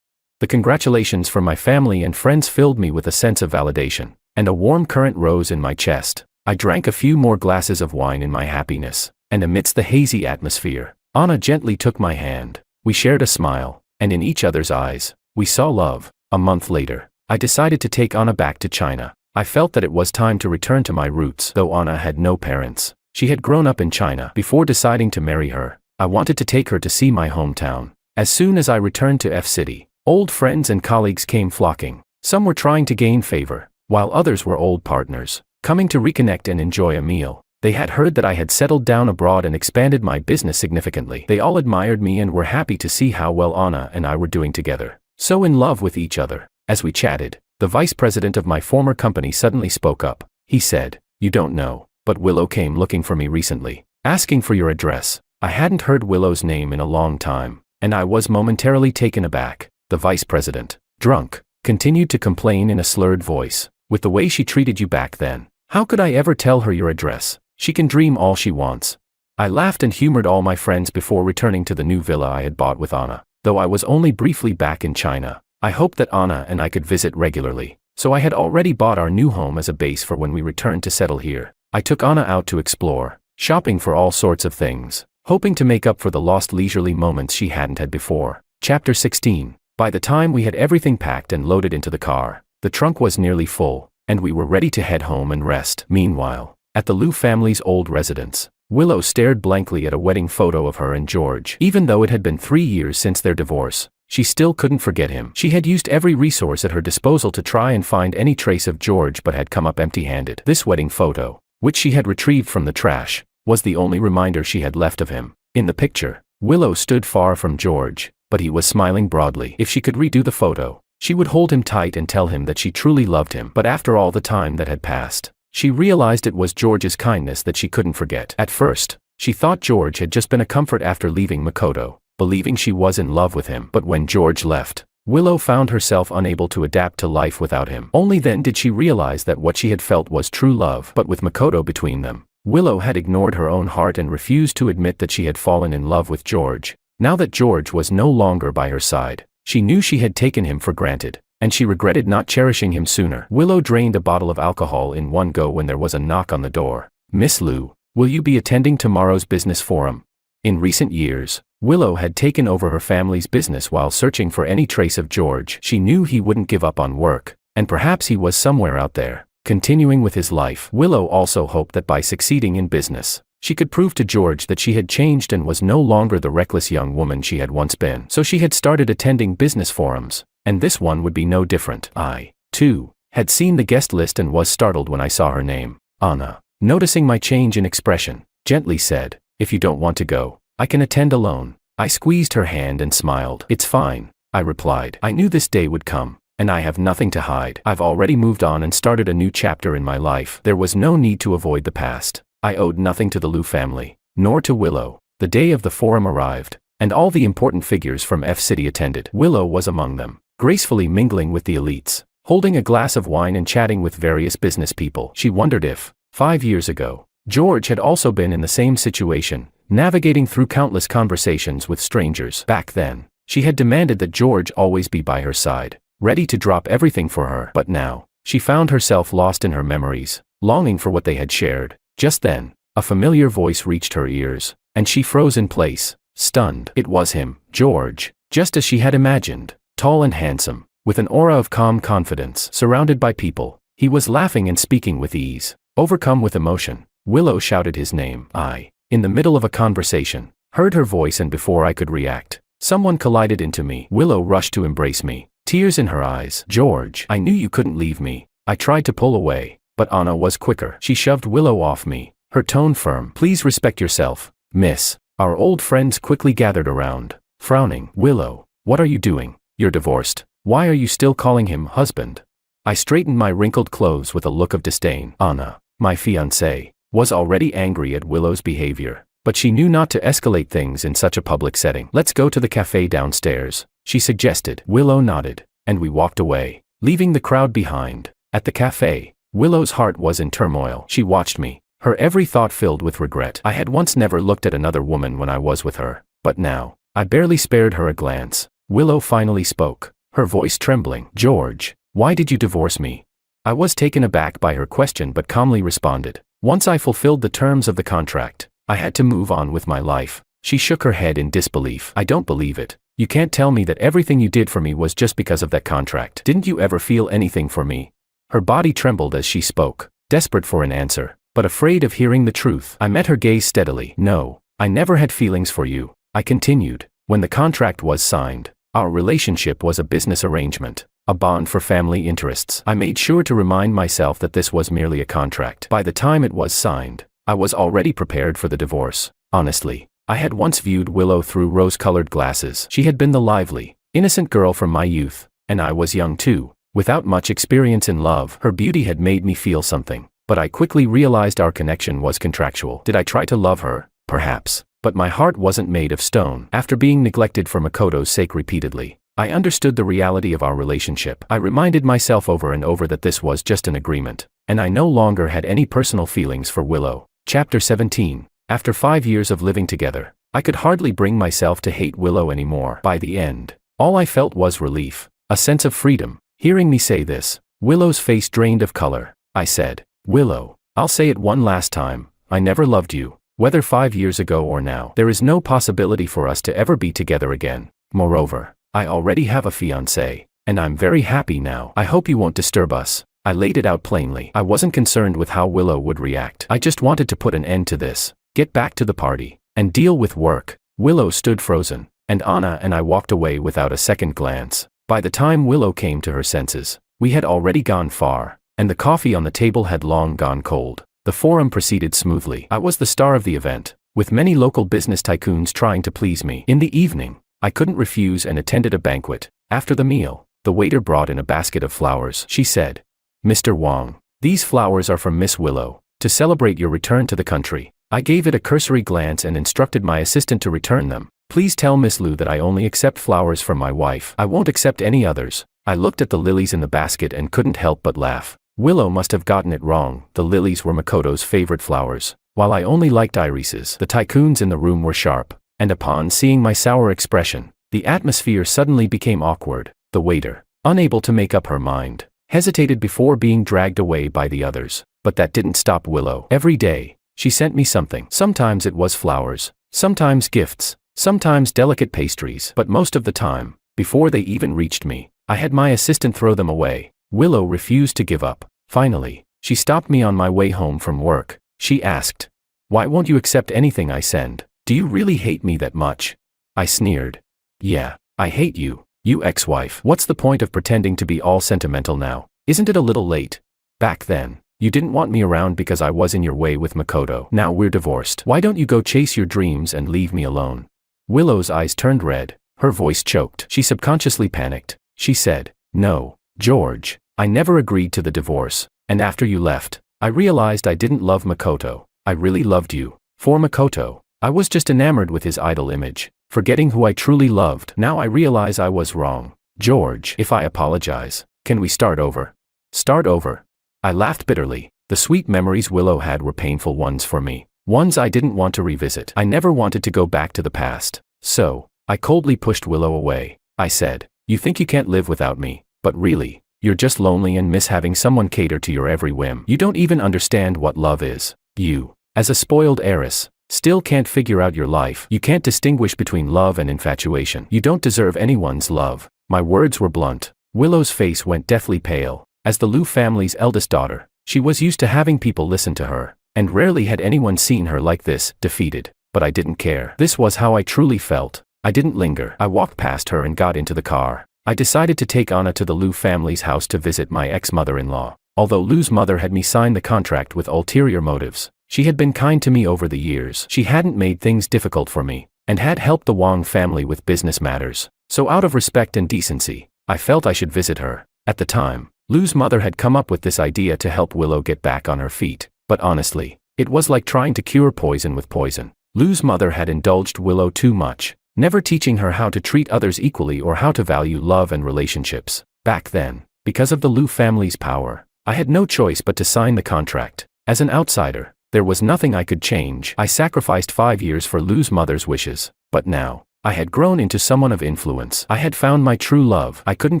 The congratulations from my family and friends filled me with a sense of validation, and a warm current rose in my chest. I drank a few more glasses of wine in my happiness, and amidst the hazy atmosphere, Anna gently took my hand. We shared a smile, and in each other's eyes, we saw love. A month later, I decided to take Anna back to China. I felt that it was time to return to my roots. Though Anna had no parents, she had grown up in China. Before deciding to marry her, I wanted to take her to see my hometown. As soon as I returned to F City, old friends and colleagues came flocking. Some were trying to gain favor, while others were old partners, coming to reconnect and enjoy a meal. They had heard that I had settled down abroad and expanded my business significantly. They all admired me and were happy to see how well Anna and I were doing together, so in love with each other. As we chatted, the vice president of my former company suddenly spoke up. He said, "You don't know, but Willow came looking for me recently, asking for your address." I hadn't heard Willow's name in a long time, and I was momentarily taken aback. The vice president, drunk, continued to complain in a slurred voice, "With the way she treated you back then, how could I ever tell her your address? She can dream all she wants." I laughed and humored all my friends before returning to the new villa I had bought with Anna. Though I was only briefly back in China, I hoped that Anna and I could visit regularly, so I had already bought our new home as a base for when we returned to settle here. I took Anna out to explore, shopping for all sorts of things, hoping to make up for the lost leisurely moments she hadn't had before. Chapter 16. By the time we had everything packed and loaded into the car, the trunk was nearly full, and we were ready to head home and rest. Meanwhile, at the Liu family's old residence, Willow stared blankly at a wedding photo of her and George. Even though it had been 3 years since their divorce, she still couldn't forget him. She had used every resource at her disposal to try and find any trace of George but had come up empty-handed. This wedding photo, which she had retrieved from the trash, was the only reminder she had left of him. In the picture, Willow stood far from George, but he was smiling broadly. If she could redo the photo, she would hold him tight and tell him that she truly loved him. But after all the time that had passed, She realized it was George's kindness that she couldn't forget. At first, she thought George had just been a comfort after leaving Makoto, believing she was in love with him. But when George left, Willow found herself unable to adapt to life without him. Only then did she realize that what she had felt was true love. But with Makoto between them, Willow had ignored her own heart and refused to admit that she had fallen in love with George. Now that George was no longer by her side, she knew she had taken him for granted, and she regretted not cherishing him sooner. Willow drained a bottle of alcohol in one go when there was a knock on the door. "Miss Liu, will you be attending tomorrow's business forum?" In recent years, Willow had taken over her family's business while searching for any trace of George. She knew he wouldn't give up on work, and perhaps he was somewhere out there, continuing with his life. Willow also hoped that by succeeding in business, she could prove to George that she had changed and was no longer the reckless young woman she had once been. So she had started attending business forums, and this one would be no different. I, too, had seen the guest list and was startled when I saw her name. Anna, noticing my change in expression, gently said, "If you don't want to go, I can attend alone." I squeezed her hand and smiled. "It's fine," I replied. "I knew this day would come, and I have nothing to hide. I've already moved on and started a new chapter in my life." There was no need to avoid the past. I owed nothing to the Liu family, nor to Willow. The day of the forum arrived, and all the important figures from F City attended. Willow was among them, gracefully mingling with the elites, holding a glass of wine and chatting with various business people. She wondered if, 5 years ago, George had also been in the same situation, navigating through countless conversations with strangers. Back then, she had demanded that George always be by her side, ready to drop everything for her. But now, she found herself lost in her memories, longing for what they had shared. Just then, a familiar voice reached her ears, and she froze in place, stunned. It was him, George, just as she had imagined, tall and handsome, with an aura of calm confidence. Surrounded by people, he was laughing and speaking with ease. Overcome with emotion, Willow shouted his name. I, in the middle of a conversation, heard her voice, and before I could react, someone collided into me. Willow rushed to embrace me, tears in her eyes. "George, I knew you couldn't leave me." I tried to pull away, but Anna was quicker. She shoved Willow off me, her tone firm. "Please respect yourself, miss." Our old friends quickly gathered around, frowning. "Willow, what are you doing? You're divorced. Why are you still calling him husband?" I straightened my wrinkled clothes with a look of disdain. Anna, my fiancée, was already angry at Willow's behavior, but she knew not to escalate things in such a public setting. "Let's go to the cafe downstairs," she suggested. Willow nodded, and we walked away, leaving the crowd behind. At the cafe, Willow's heart was in turmoil. She watched me, her every thought filled with regret. I had once never looked at another woman when I was with her, but now, I barely spared her a glance. Willow finally spoke, her voice trembling. "George, why did you divorce me?" I was taken aback by her question but calmly responded, "Once I fulfilled the terms of the contract, I had to move on with my life." She shook her head in disbelief. "I don't believe it. You can't tell me that everything you did for me was just because of that contract. Didn't you ever feel anything for me?" Her body trembled as she spoke, desperate for an answer, but afraid of hearing the truth. I met her gaze steadily. "No, I never had feelings for you," I continued. "When the contract was signed, our relationship was a business arrangement, a bond for family interests. I made sure to remind myself that this was merely a contract. By the time it was signed, I was already prepared for the divorce." Honestly, I had once viewed Willow through rose-colored glasses. She had been the lively, innocent girl from my youth, and I was young too. Without much experience in love, her beauty had made me feel something, but I quickly realized our connection was contractual. Did I try to love her? Perhaps, but my heart wasn't made of stone. After being neglected for Makoto's sake repeatedly, I understood the reality of our relationship. I reminded myself over and over that this was just an agreement, and I no longer had any personal feelings for Willow. Chapter 17. After 5 years of living together, I could hardly bring myself to hate Willow anymore. By the end, all I felt was relief, a sense of freedom. Hearing me say this, Willow's face drained of color. I said, "Willow, I'll say it one last time, I never loved you, whether 5 years ago or now. There is no possibility for us to ever be together again. Moreover, I already have a fiancé, and I'm very happy now. I hope you won't disturb us." I laid it out plainly. I wasn't concerned with how Willow would react. I just wanted to put an end to this, get back to the party, and deal with work. Willow stood frozen, and Anna and I walked away without a second glance. By the time Willow came to her senses, we had already gone far, and the coffee on the table had long gone cold. The forum proceeded smoothly. I was the star of the event, with many local business tycoons trying to please me. In the evening, I couldn't refuse and attended a banquet. After the meal, the waiter brought in a basket of flowers. She said, "Mr. Wang, These flowers are from Miss Willow, to celebrate your return to the country. I gave it a cursory glance and instructed my assistant to return them. Please tell Miss Lou that I only accept flowers from my wife. I won't accept any others. I looked at the lilies in the basket and couldn't help but laugh. Willow must have gotten it wrong. The lilies were Makoto's favorite flowers, while I only liked irises. The tycoons in the room were sharp, and upon seeing my sour expression, the atmosphere suddenly became awkward. The waiter, unable to make up her mind, hesitated before being dragged away by the others. But that didn't stop Willow. Every day, she sent me something. Sometimes it was flowers, sometimes gifts, sometimes delicate pastries. But most of the time, before they even reached me, I had my assistant throw them away. Willow refused to give up. Finally, she stopped me on my way home from work. She asked, "Why won't you accept anything I send? Do you really hate me that much?" I sneered. "Yeah, I hate you, you ex-wife. What's the point of pretending to be all sentimental now? Isn't it a little late? Back then, you didn't want me around because I was in your way with Makoto. Now we're divorced. Why don't you go chase your dreams and leave me alone?" Willow's eyes turned red. Her voice choked. She subconsciously panicked. She said, "No, George, I never agreed to the divorce, and after you left, I realized I didn't love Makoto. I really loved you. For Makoto, I was just enamored with his idol image, forgetting who I truly loved. Now I realize I was wrong. George, if I apologize, can we start over?" Start over? I laughed bitterly. The sweet memories Willow had were painful ones for me, ones I didn't want to revisit. I never wanted to go back to the past. So, I coldly pushed Willow away. I said, "You think you can't live without me, but really, you're just lonely and miss having someone cater to your every whim. You don't even understand what love is. You, as a spoiled heiress, still can't figure out your life. You can't distinguish between love and infatuation. You don't deserve anyone's love." My words were blunt. Willow's face went deathly pale. As the Liu family's eldest daughter, she was used to having people listen to her, and rarely had anyone seen her like this, defeated. But I didn't care. This was how I truly felt. I didn't linger. I walked past her and got into the car. I decided to take Anna to the Liu family's house to visit my ex-mother-in-law. Although Liu's mother had me sign the contract with ulterior motives, she had been kind to me over the years. She hadn't made things difficult for me, and had helped the Wang family with business matters. So out of respect and decency, I felt I should visit her. At the time, Liu's mother had come up with this idea to help Willow get back on her feet. But honestly, it was like trying to cure poison with poison. Liu's mother had indulged Willow too much, never teaching her how to treat others equally or how to value love and relationships. Back then, because of the Liu family's power, I had no choice but to sign the contract. As an outsider, there was nothing I could change. I sacrificed 5 years for Liu's mother's wishes. But now, I had grown into someone of influence. I had found my true love. I couldn't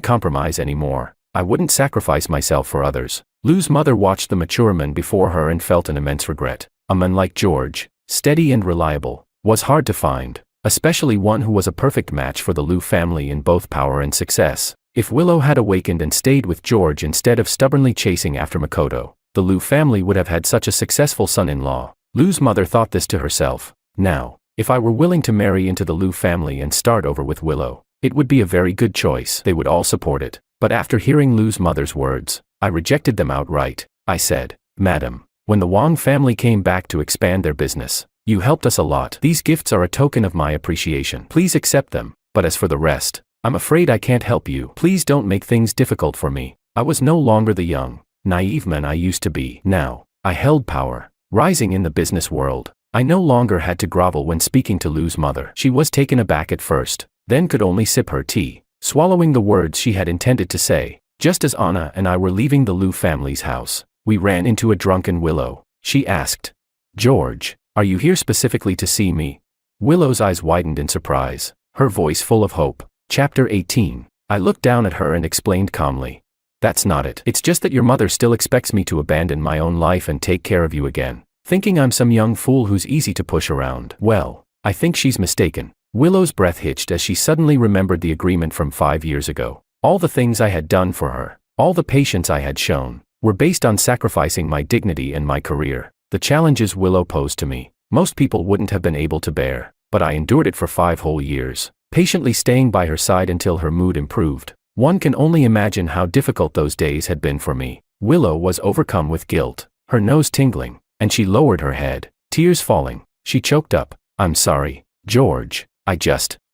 compromise anymore. I wouldn't sacrifice myself for others. Liu's mother watched the mature man before her and felt an immense regret. A man like George, steady and reliable, was hard to find, especially one who was a perfect match for the Liu family in both power and success. If Willow had awakened and stayed with George instead of stubbornly chasing after Makoto, the Liu family would have had such a successful son-in-law. Liu's mother thought this to herself. Now, if I were willing to marry into the Liu family and start over with Willow, it would be a very good choice. They would all support it. But after hearing Liu's mother's words, I rejected them outright. I said, "Madam, when the Wang family came back to expand their business, you helped us a lot. These gifts are a token of my appreciation. Please accept them. But as for the rest, I'm afraid I can't help you. Please don't make things difficult for me." I was no longer the young, naive man I used to be. Now, I held power, rising in the business world. I no longer had to grovel when speaking to Liu's mother. She was taken aback at first, then could only sip her tea, swallowing the words she had intended to say. Just as Anna and I were leaving the Liu family's house, we ran into a drunken Willow. She asked, "George, are you here specifically to see me?" Willow's eyes widened in surprise, her voice full of hope. Chapter 18. I looked down at her and explained calmly, "That's not it. It's just that your mother still expects me to abandon my own life and take care of you again, thinking I'm some young fool who's easy to push around. Well, I think she's mistaken." Willow's breath hitched as she suddenly remembered the agreement from 5 years ago. All the things I had done for her, all the patience I had shown, were based on sacrificing my dignity and my career. The challenges Willow posed to me, most people wouldn't have been able to bear, but I endured it for 5 whole years, patiently staying by her side until her mood improved. One can only imagine how difficult those days had been for me. Willow was overcome with guilt, her nose tingling, and she lowered her head, tears falling. She choked up, "I'm sorry, George,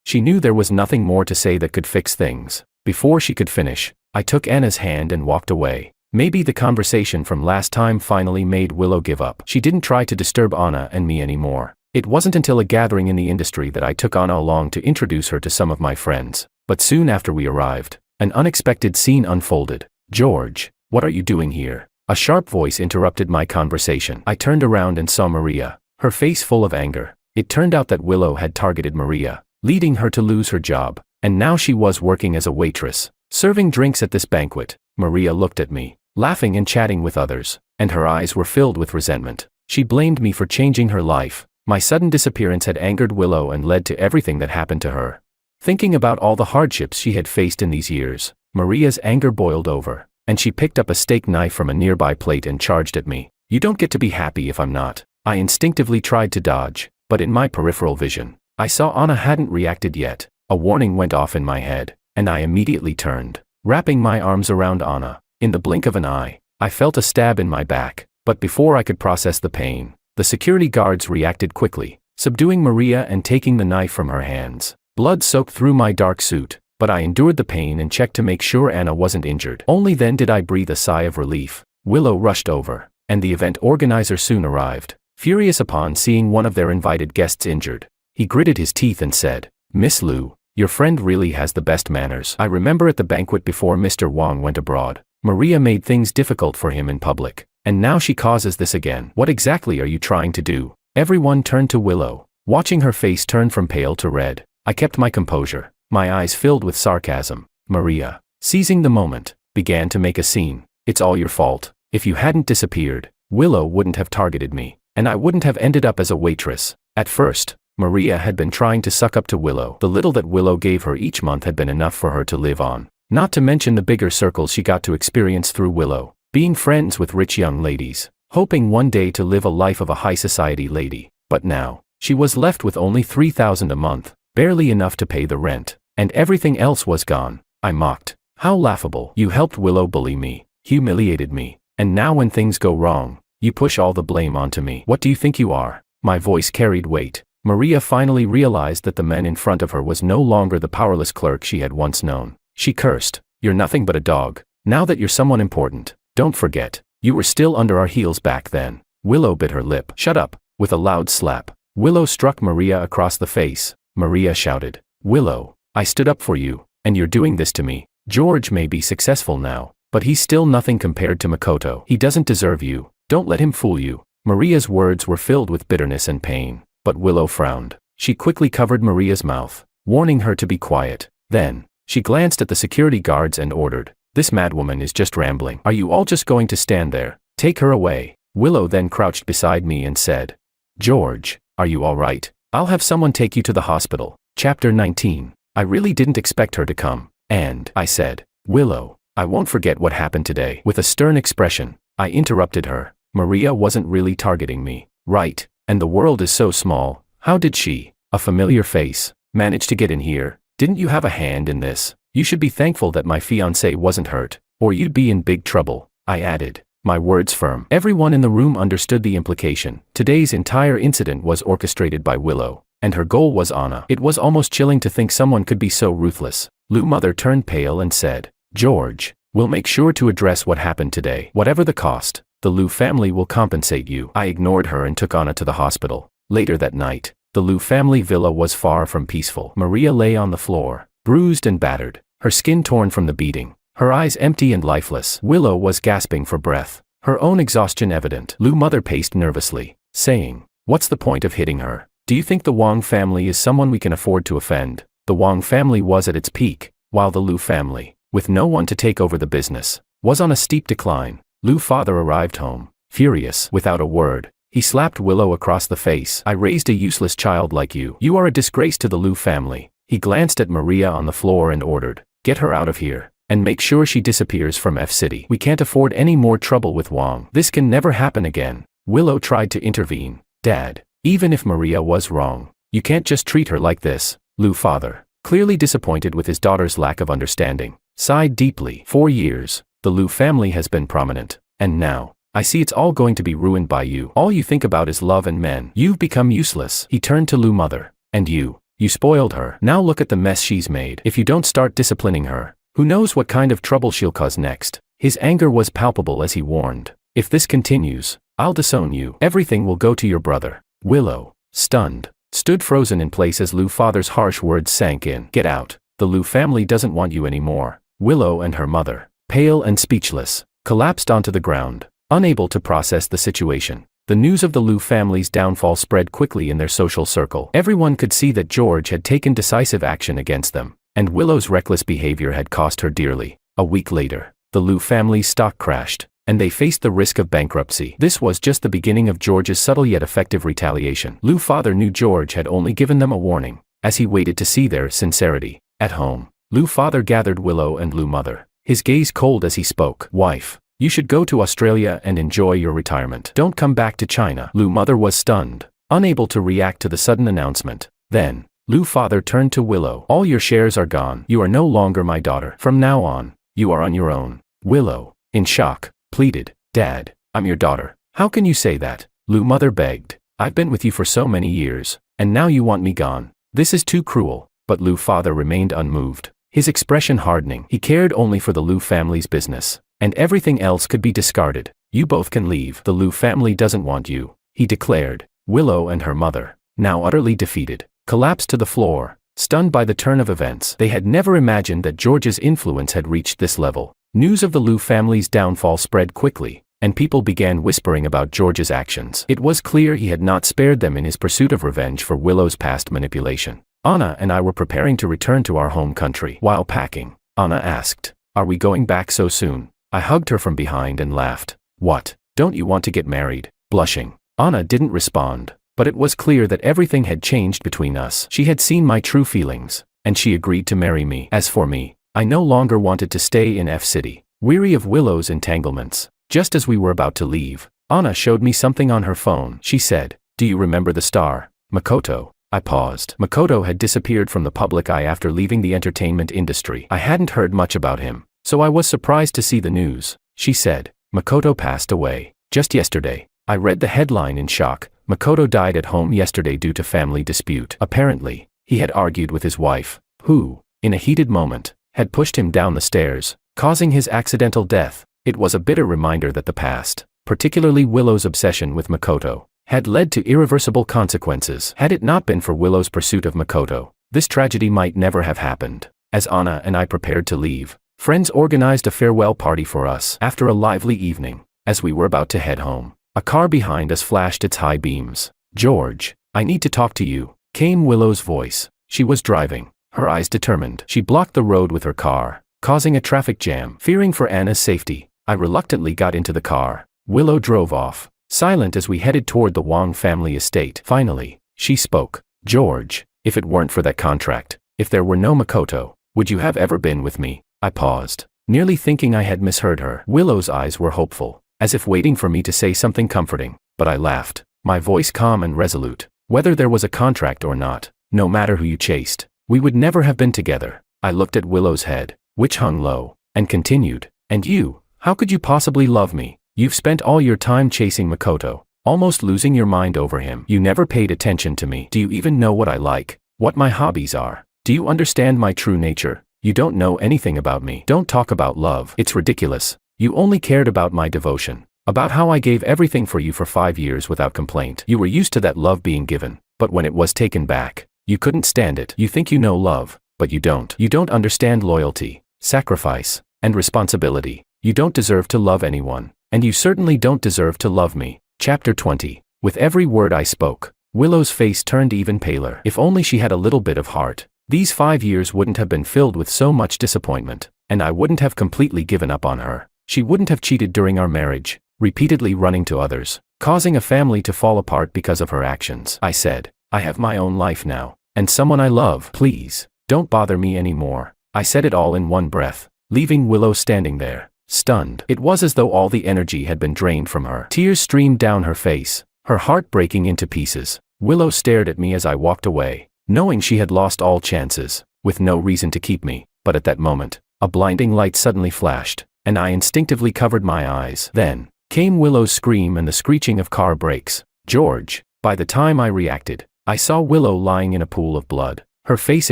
She knew there was nothing more to say that could fix things. Before she could finish, I took Anna's hand and walked away. Maybe the conversation from last time finally made Willow give up. She didn't try to disturb Anna and me anymore. It wasn't until a gathering in the industry that I took Anna along to introduce her to some of my friends. But soon after we arrived, an unexpected scene unfolded. "George, what are you doing here?" A sharp voice interrupted my conversation. I turned around and saw Maria, her face full of anger. It turned out that Willow had targeted Maria, leading her to lose her job, and now she was working as a waitress, serving drinks at this banquet. Maria looked at me, laughing and chatting with others, and her eyes were filled with resentment. She blamed me for changing her life. My sudden disappearance had angered Willow and led to everything that happened to her. Thinking about all the hardships she had faced in these years, Maria's anger boiled over, and she picked up a steak knife from a nearby plate and charged at me. "You don't get to be happy if I'm not." I instinctively tried to dodge, but in my peripheral vision, I saw Anna hadn't reacted yet. A warning went off in my head, and I immediately turned, wrapping my arms around Anna. In the blink of an eye, I felt a stab in my back, but before I could process the pain, the security guards reacted quickly, subduing Maria and taking the knife from her hands. Blood soaked through my dark suit, but I endured the pain and checked to make sure Anna wasn't injured. Only then did I breathe a sigh of relief. Willow rushed over, and the event organizer soon arrived, furious upon seeing one of their invited guests injured. He gritted his teeth and said, "Miss Liu, your friend really has the best manners. I remember at the banquet before Mr. Wang went abroad, Maria made things difficult for him in public, and now she causes this again. What exactly are you trying to do?" Everyone turned to Willow, watching her face turn from pale to red. I kept my composure, my eyes filled with sarcasm. Maria, seizing the moment, began to make a scene. "It's all your fault. If you hadn't disappeared, Willow wouldn't have targeted me, and I wouldn't have ended up as a waitress." At first, Maria had been trying to suck up to Willow. The little that Willow gave her each month had been enough for her to live on, not to mention the bigger circles she got to experience through Willow, being friends with rich young ladies, hoping one day to live a life of a high society lady. But now, she was left with only 3,000 a month, barely enough to pay the rent, and everything else was gone. I mocked. "How laughable. You helped Willow bully me, humiliated me, and now when things go wrong, you push all the blame onto me. What do you think you are?" My voice carried weight. Maria finally realized that the man in front of her was no longer the powerless clerk she had once known. She cursed, "You're nothing but a dog. Now that you're someone important, don't forget, you were still under our heels back then." Willow bit her lip. "Shut up." With a loud slap, Willow struck Maria across the face. Maria shouted, "Willow, I stood up for you, and you're doing this to me. George may be successful now, but he's still nothing compared to Makoto. He doesn't deserve you. Don't let him fool you." Maria's words were filled with bitterness and pain, but Willow frowned. She quickly covered Maria's mouth, warning her to be quiet. Then, she glanced at the security guards and ordered, "This madwoman is just rambling. Are you all just going to stand there? Take her away." Willow then crouched beside me and said, "George, are you all right? I'll have someone take you to the hospital." Chapter 19. I really didn't expect her to come, and I said, "Willow, I won't forget what happened today." With a stern expression, I interrupted her. Maria wasn't really targeting me, right? And the world is so small. How did she, a familiar face, manage to get in here? Didn't you have a hand in this? You should be thankful that my fiancé wasn't hurt, or you'd be in big trouble, I added, my words firm. Everyone in the room understood the implication. Today's entire incident was orchestrated by Willow, and her goal was Anna. It was almost chilling to think someone could be so ruthless. Liu's mother turned pale and said, "George, we'll make sure to address what happened today. Whatever the cost, the Liu family will compensate you." I ignored her and took Anna to the hospital. Later that night, the Liu family villa was far from peaceful. Maria lay on the floor, bruised and battered, her skin torn from the beating, her eyes empty and lifeless. Willow was gasping for breath, her own exhaustion evident. Liu's mother paced nervously, saying, "What's the point of hitting her? Do you think the Wang family is someone we can afford to offend?" The Wang family was at its peak, while the Liu family, with no one to take over the business, was on a steep decline. Liu's father arrived home, furious. Without a word, he slapped Willow across the face. "I raised a useless child like you. You are a disgrace to the Liu family." He glanced at Maria on the floor and ordered, "Get her out of here, and make sure she disappears from F City. We can't afford any more trouble with Wang. This can never happen again." Willow tried to intervene. "Dad, even if Maria was wrong, you can't just treat her like this." Liu's father, clearly disappointed with his daughter's lack of understanding, sighed deeply. "For years, the Liu family has been prominent, and now, I see it's all going to be ruined by you. All you think about is love and men. You've become useless." He turned to Liu's mother. "And you spoiled her. Now look at the mess she's made. If you don't start disciplining her, who knows what kind of trouble she'll cause next." His anger was palpable as he warned, "If this continues, I'll disown you. Everything will go to your brother." Willow, stunned, stood frozen in place as Lu's father's harsh words sank in. "Get out. The Lu family doesn't want you anymore." Willow and her mother, pale and speechless, collapsed onto the ground, unable to process the situation. The news of the Lu family's downfall spread quickly in their social circle. Everyone could see that George had taken decisive action against them, and Willow's reckless behavior had cost her dearly. A week later, the Lu family's stock crashed, and they faced the risk of bankruptcy. This was just the beginning of George's subtle yet effective retaliation. Lu's father knew George had only given them a warning, as he waited to see their sincerity. At home, Lu's father gathered Willow and Lu's mother, his gaze cold as he spoke. "Wife, you should go to Australia and enjoy your retirement. Don't come back to China." Lu's mother was stunned, unable to react to the sudden announcement. Then, Lu's father turned to Willow. "All your shares are gone. You are no longer my daughter. From now on, you are on your own." Willow, in shock, pleaded, "Dad, I'm your daughter. How can you say that?" Lu's mother begged. "I've been with you for so many years, and now you want me gone. This is too cruel." But Lu's father remained unmoved, his expression hardening. He cared only for the Lu family's business, and everything else could be discarded. "You both can leave. The Lu family doesn't want you," he declared. Willow and her mother, now utterly defeated, collapsed to the floor, stunned by the turn of events. They had never imagined that George's influence had reached this level. News of the Lu family's downfall spread quickly, and people began whispering about George's actions. It was clear he had not spared them in his pursuit of revenge for Willow's past manipulation. Anna and I were preparing to return to our home country. While packing, Anna asked, "Are we going back so soon?" I hugged her from behind and laughed. "What? Don't you want to get married?" Blushing, Anna didn't respond, but it was clear that everything had changed between us. She had seen my true feelings, and she agreed to marry me. As for me, I no longer wanted to stay in F City, weary of Willow's entanglements. Just as we were about to leave, Anna showed me something on her phone. She said, "Do you remember the star, Makoto?" I paused. Makoto had disappeared from the public eye after leaving the entertainment industry. I hadn't heard much about him, so I was surprised to see the news. She said, "Makoto passed away just yesterday." I read the headline in shock. Makoto died at home yesterday due to family dispute. Apparently, he had argued with his wife, who, in a heated moment, had pushed him down the stairs, causing his accidental death. It was a bitter reminder that the past, particularly Willow's obsession with Makoto, had led to irreversible consequences. Had it not been for Willow's pursuit of Makoto, this tragedy might never have happened. As Anna and I prepared to leave, friends organized a farewell party for us. After a lively evening, as we were about to head home, a car behind us flashed its high beams. "George, I need to talk to you," came Willow's voice. She was driving, her eyes determined. She blocked the road with her car, causing a traffic jam. Fearing for Anna's safety, I reluctantly got into the car. Willow drove off, silent as we headed toward the Wang family estate. Finally, she spoke. "George, if it weren't for that contract, if there were no Makoto, would you have ever been with me?" I paused, nearly thinking I had misheard her. Willow's eyes were hopeful, as if waiting for me to say something comforting, but I laughed, my voice calm and resolute. "Whether there was a contract or not, no matter who you chased, we would never have been together." I looked at Willow's head, which hung low, and continued, "And you, how could you possibly love me? You've spent all your time chasing Makoto, almost losing your mind over him. You never paid attention to me. Do you even know what I like, what my hobbies are? Do you understand my true nature? You don't know anything about me. Don't talk about love. It's ridiculous. You only cared about my devotion, about how I gave everything for you for 5 years without complaint. You were used to that love being given, but when it was taken back, you couldn't stand it. You think you know love, but you don't. You don't understand loyalty, sacrifice, and responsibility. You don't deserve to love anyone. And you certainly don't deserve to love me." Chapter 20. With every word I spoke, Willow's face turned even paler. If only she had a little bit of heart, these 5 years wouldn't have been filled with so much disappointment, and I wouldn't have completely given up on her. She wouldn't have cheated during our marriage, repeatedly running to others, causing a family to fall apart because of her actions. I said, "I have my own life now, and someone I love. Please, don't bother me anymore." I said it all in one breath, leaving Willow standing there, stunned. It was as though all the energy had been drained from her. Tears streamed down her face, her heart breaking into pieces. Willow stared at me as I walked away, knowing she had lost all chances, with no reason to keep me. But at that moment, a blinding light suddenly flashed, and I instinctively covered my eyes. Then came Willow's scream and the screeching of car brakes. "George!" By the time I reacted, I saw Willow lying in a pool of blood, her face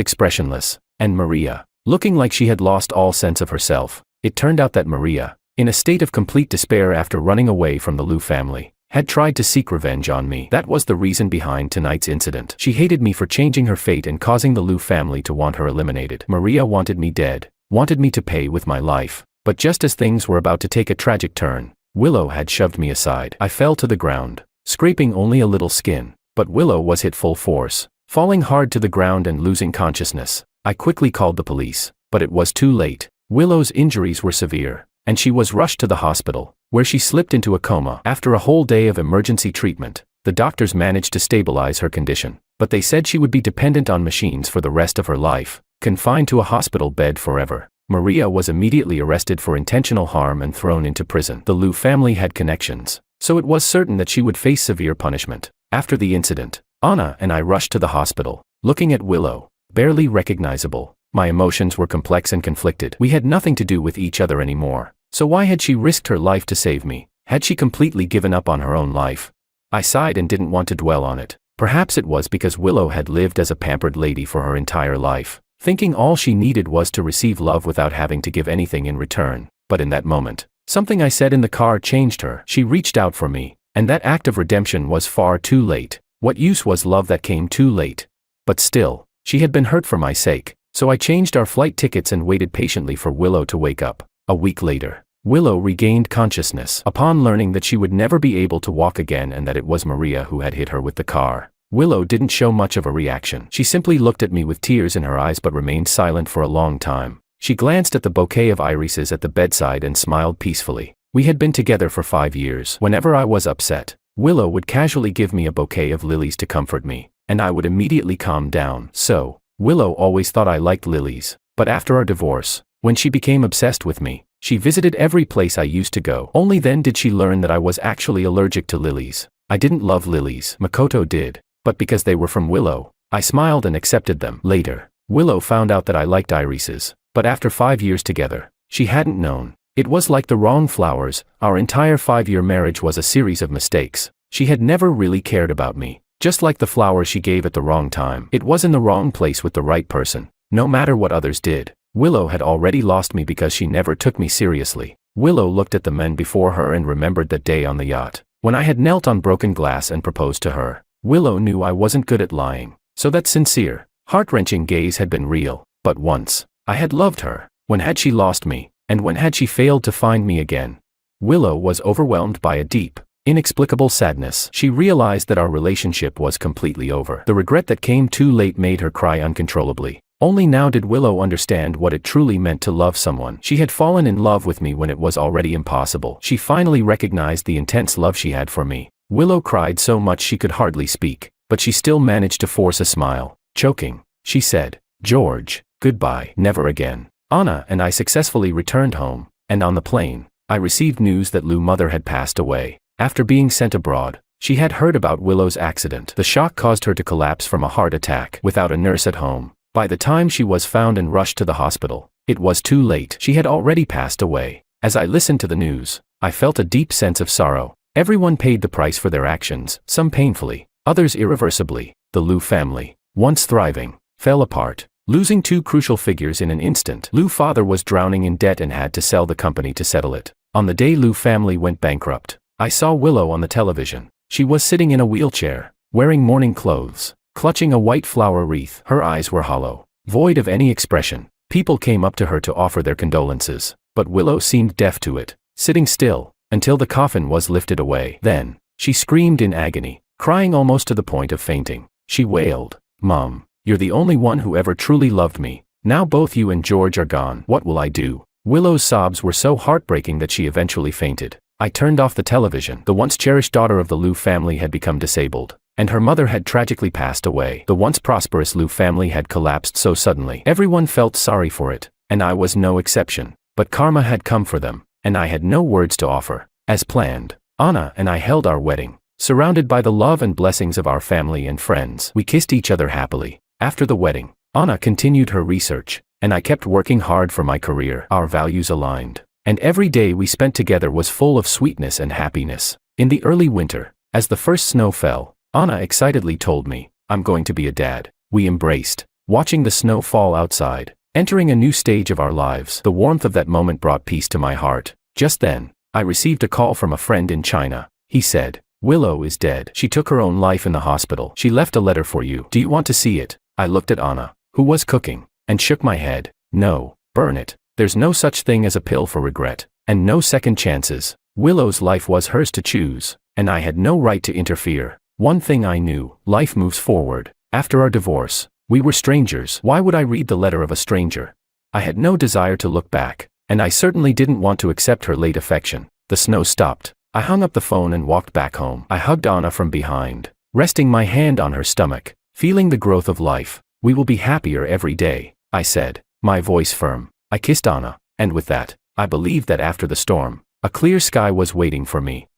expressionless, and Maria, looking like she had lost all sense of herself. It turned out that Maria, in a state of complete despair after running away from the Liu family, had tried to seek revenge on me. That was the reason behind tonight's incident. She hated me for changing her fate and causing the Liu family to want her eliminated. Maria wanted me dead, wanted me to pay with my life. But just as things were about to take a tragic turn, Willow had shoved me aside. I fell to the ground, scraping only a little skin. But Willow was hit full force, falling hard to the ground and losing consciousness. I quickly called the police, but it was too late. Willow's injuries were severe, and she was rushed to the hospital, where she slipped into a coma. After a whole day of emergency treatment, the doctors managed to stabilize her condition, but they said she would be dependent on machines for the rest of her life, confined to a hospital bed forever. Maria was immediately arrested for intentional harm and thrown into prison. The Liu family had connections, so it was certain that she would face severe punishment. After the incident, Anna and I rushed to the hospital, looking at Willow, barely recognizable. My emotions were complex and conflicted. We had nothing to do with each other anymore. So why had she risked her life to save me? Had she completely given up on her own life? I sighed and didn't want to dwell on it. Perhaps it was because Willow had lived as a pampered lady for her entire life, thinking all she needed was to receive love without having to give anything in return. But in that moment, something I said in the car changed her. She reached out for me, and that act of redemption was far too late. What use was love that came too late? But still, she had been hurt for my sake, so I changed our flight tickets and waited patiently for Willow to wake up. A week later, Willow regained consciousness. Upon learning that she would never be able to walk again and that it was Maria who had hit her with the car, Willow didn't show much of a reaction. She simply looked at me with tears in her eyes but remained silent for a long time. She glanced at the bouquet of irises at the bedside and smiled peacefully. We had been together for 5 years. Whenever I was upset, Willow would casually give me a bouquet of lilies to comfort me, and I would immediately calm down. So, Willow always thought I liked lilies, but after our divorce, when she became obsessed with me, she visited every place I used to go. Only then did she learn that I was actually allergic to lilies. I didn't love lilies. Makoto did, but because they were from Willow, I smiled and accepted them. Later, Willow found out that I liked irises, but after 5 years together, she hadn't known. It was like the wrong flowers. Our entire 5-year marriage was a series of mistakes. She had never really cared about me, just like the flowers she gave at the wrong time. It was in the wrong place with the right person. No matter what others did, Willow had already lost me because she never took me seriously. Willow looked at the men before her and remembered that day on the yacht, when I had knelt on broken glass and proposed to her. Willow knew I wasn't good at lying, so that sincere, heart-wrenching gaze had been real. But once, I had loved her. When had she lost me, and when had she failed to find me again? Willow was overwhelmed by a deep, inexplicable sadness. She realized that our relationship was completely over. The regret that came too late made her cry uncontrollably. Only now did Willow understand what it truly meant to love someone. She had fallen in love with me when it was already impossible. She finally recognized the intense love she had for me. Willow cried so much she could hardly speak, but she still managed to force a smile. Choking, she said, "George, goodbye, never again." Anna and I successfully returned home, and on the plane, I received news that Liu's mother had passed away. After being sent abroad, she had heard about Willow's accident. The shock caused her to collapse from a heart attack. Without a nurse at home, by the time she was found and rushed to the hospital, it was too late. She had already passed away. As I listened to the news, I felt a deep sense of sorrow. Everyone paid the price for their actions, some painfully, others irreversibly. The Liu family, once thriving, fell apart, losing 2 crucial figures in an instant. Liu's father was drowning in debt and had to sell the company to settle it. On the day Liu family went bankrupt, I saw Willow on the television. She was sitting in a wheelchair, wearing mourning clothes, clutching a white flower wreath. Her eyes were hollow, void of any expression. People came up to her to offer their condolences, but Willow seemed deaf to it, sitting still, until the coffin was lifted away. Then, she screamed in agony, crying almost to the point of fainting. She wailed, "Mom, you're the only one who ever truly loved me. Now both you and George are gone. What will I do?" Willow's sobs were so heartbreaking that she eventually fainted. I turned off the television. The once cherished daughter of the Liu family had become disabled, and her mother had tragically passed away. The once prosperous Liu family had collapsed so suddenly. Everyone felt sorry for it, and I was no exception. But karma had come for them, and I had no words to offer. As planned, Anna and I held our wedding, surrounded by the love and blessings of our family and friends. We kissed each other happily. After the wedding, Anna continued her research, and I kept working hard for my career. Our values aligned, and every day we spent together was full of sweetness and happiness. In the early winter, as the first snow fell, Anna excitedly told me, "I'm going to be a dad." We embraced, watching the snow fall outside, entering a new stage of our lives. The warmth of that moment brought peace to my heart. Just then, I received a call from a friend in China. He said, "Willow is dead. She took her own life in the hospital. She left a letter for you. Do you want to see it?" I looked at Anna, who was cooking, and shook my head. "No, burn it. There's no such thing as a pill for regret, and no second chances. Willow's life was hers to choose, and I had no right to interfere. One thing I knew, life moves forward. After our divorce, we were strangers. Why would I read the letter of a stranger?" I had no desire to look back, and I certainly didn't want to accept her late affection. The snow stopped. I hung up the phone and walked back home. I hugged Anna from behind, resting my hand on her stomach, feeling the growth of life. "We will be happier every day," I said, my voice firm. I kissed Anna, and with that, I believed that after the storm, a clear sky was waiting for me.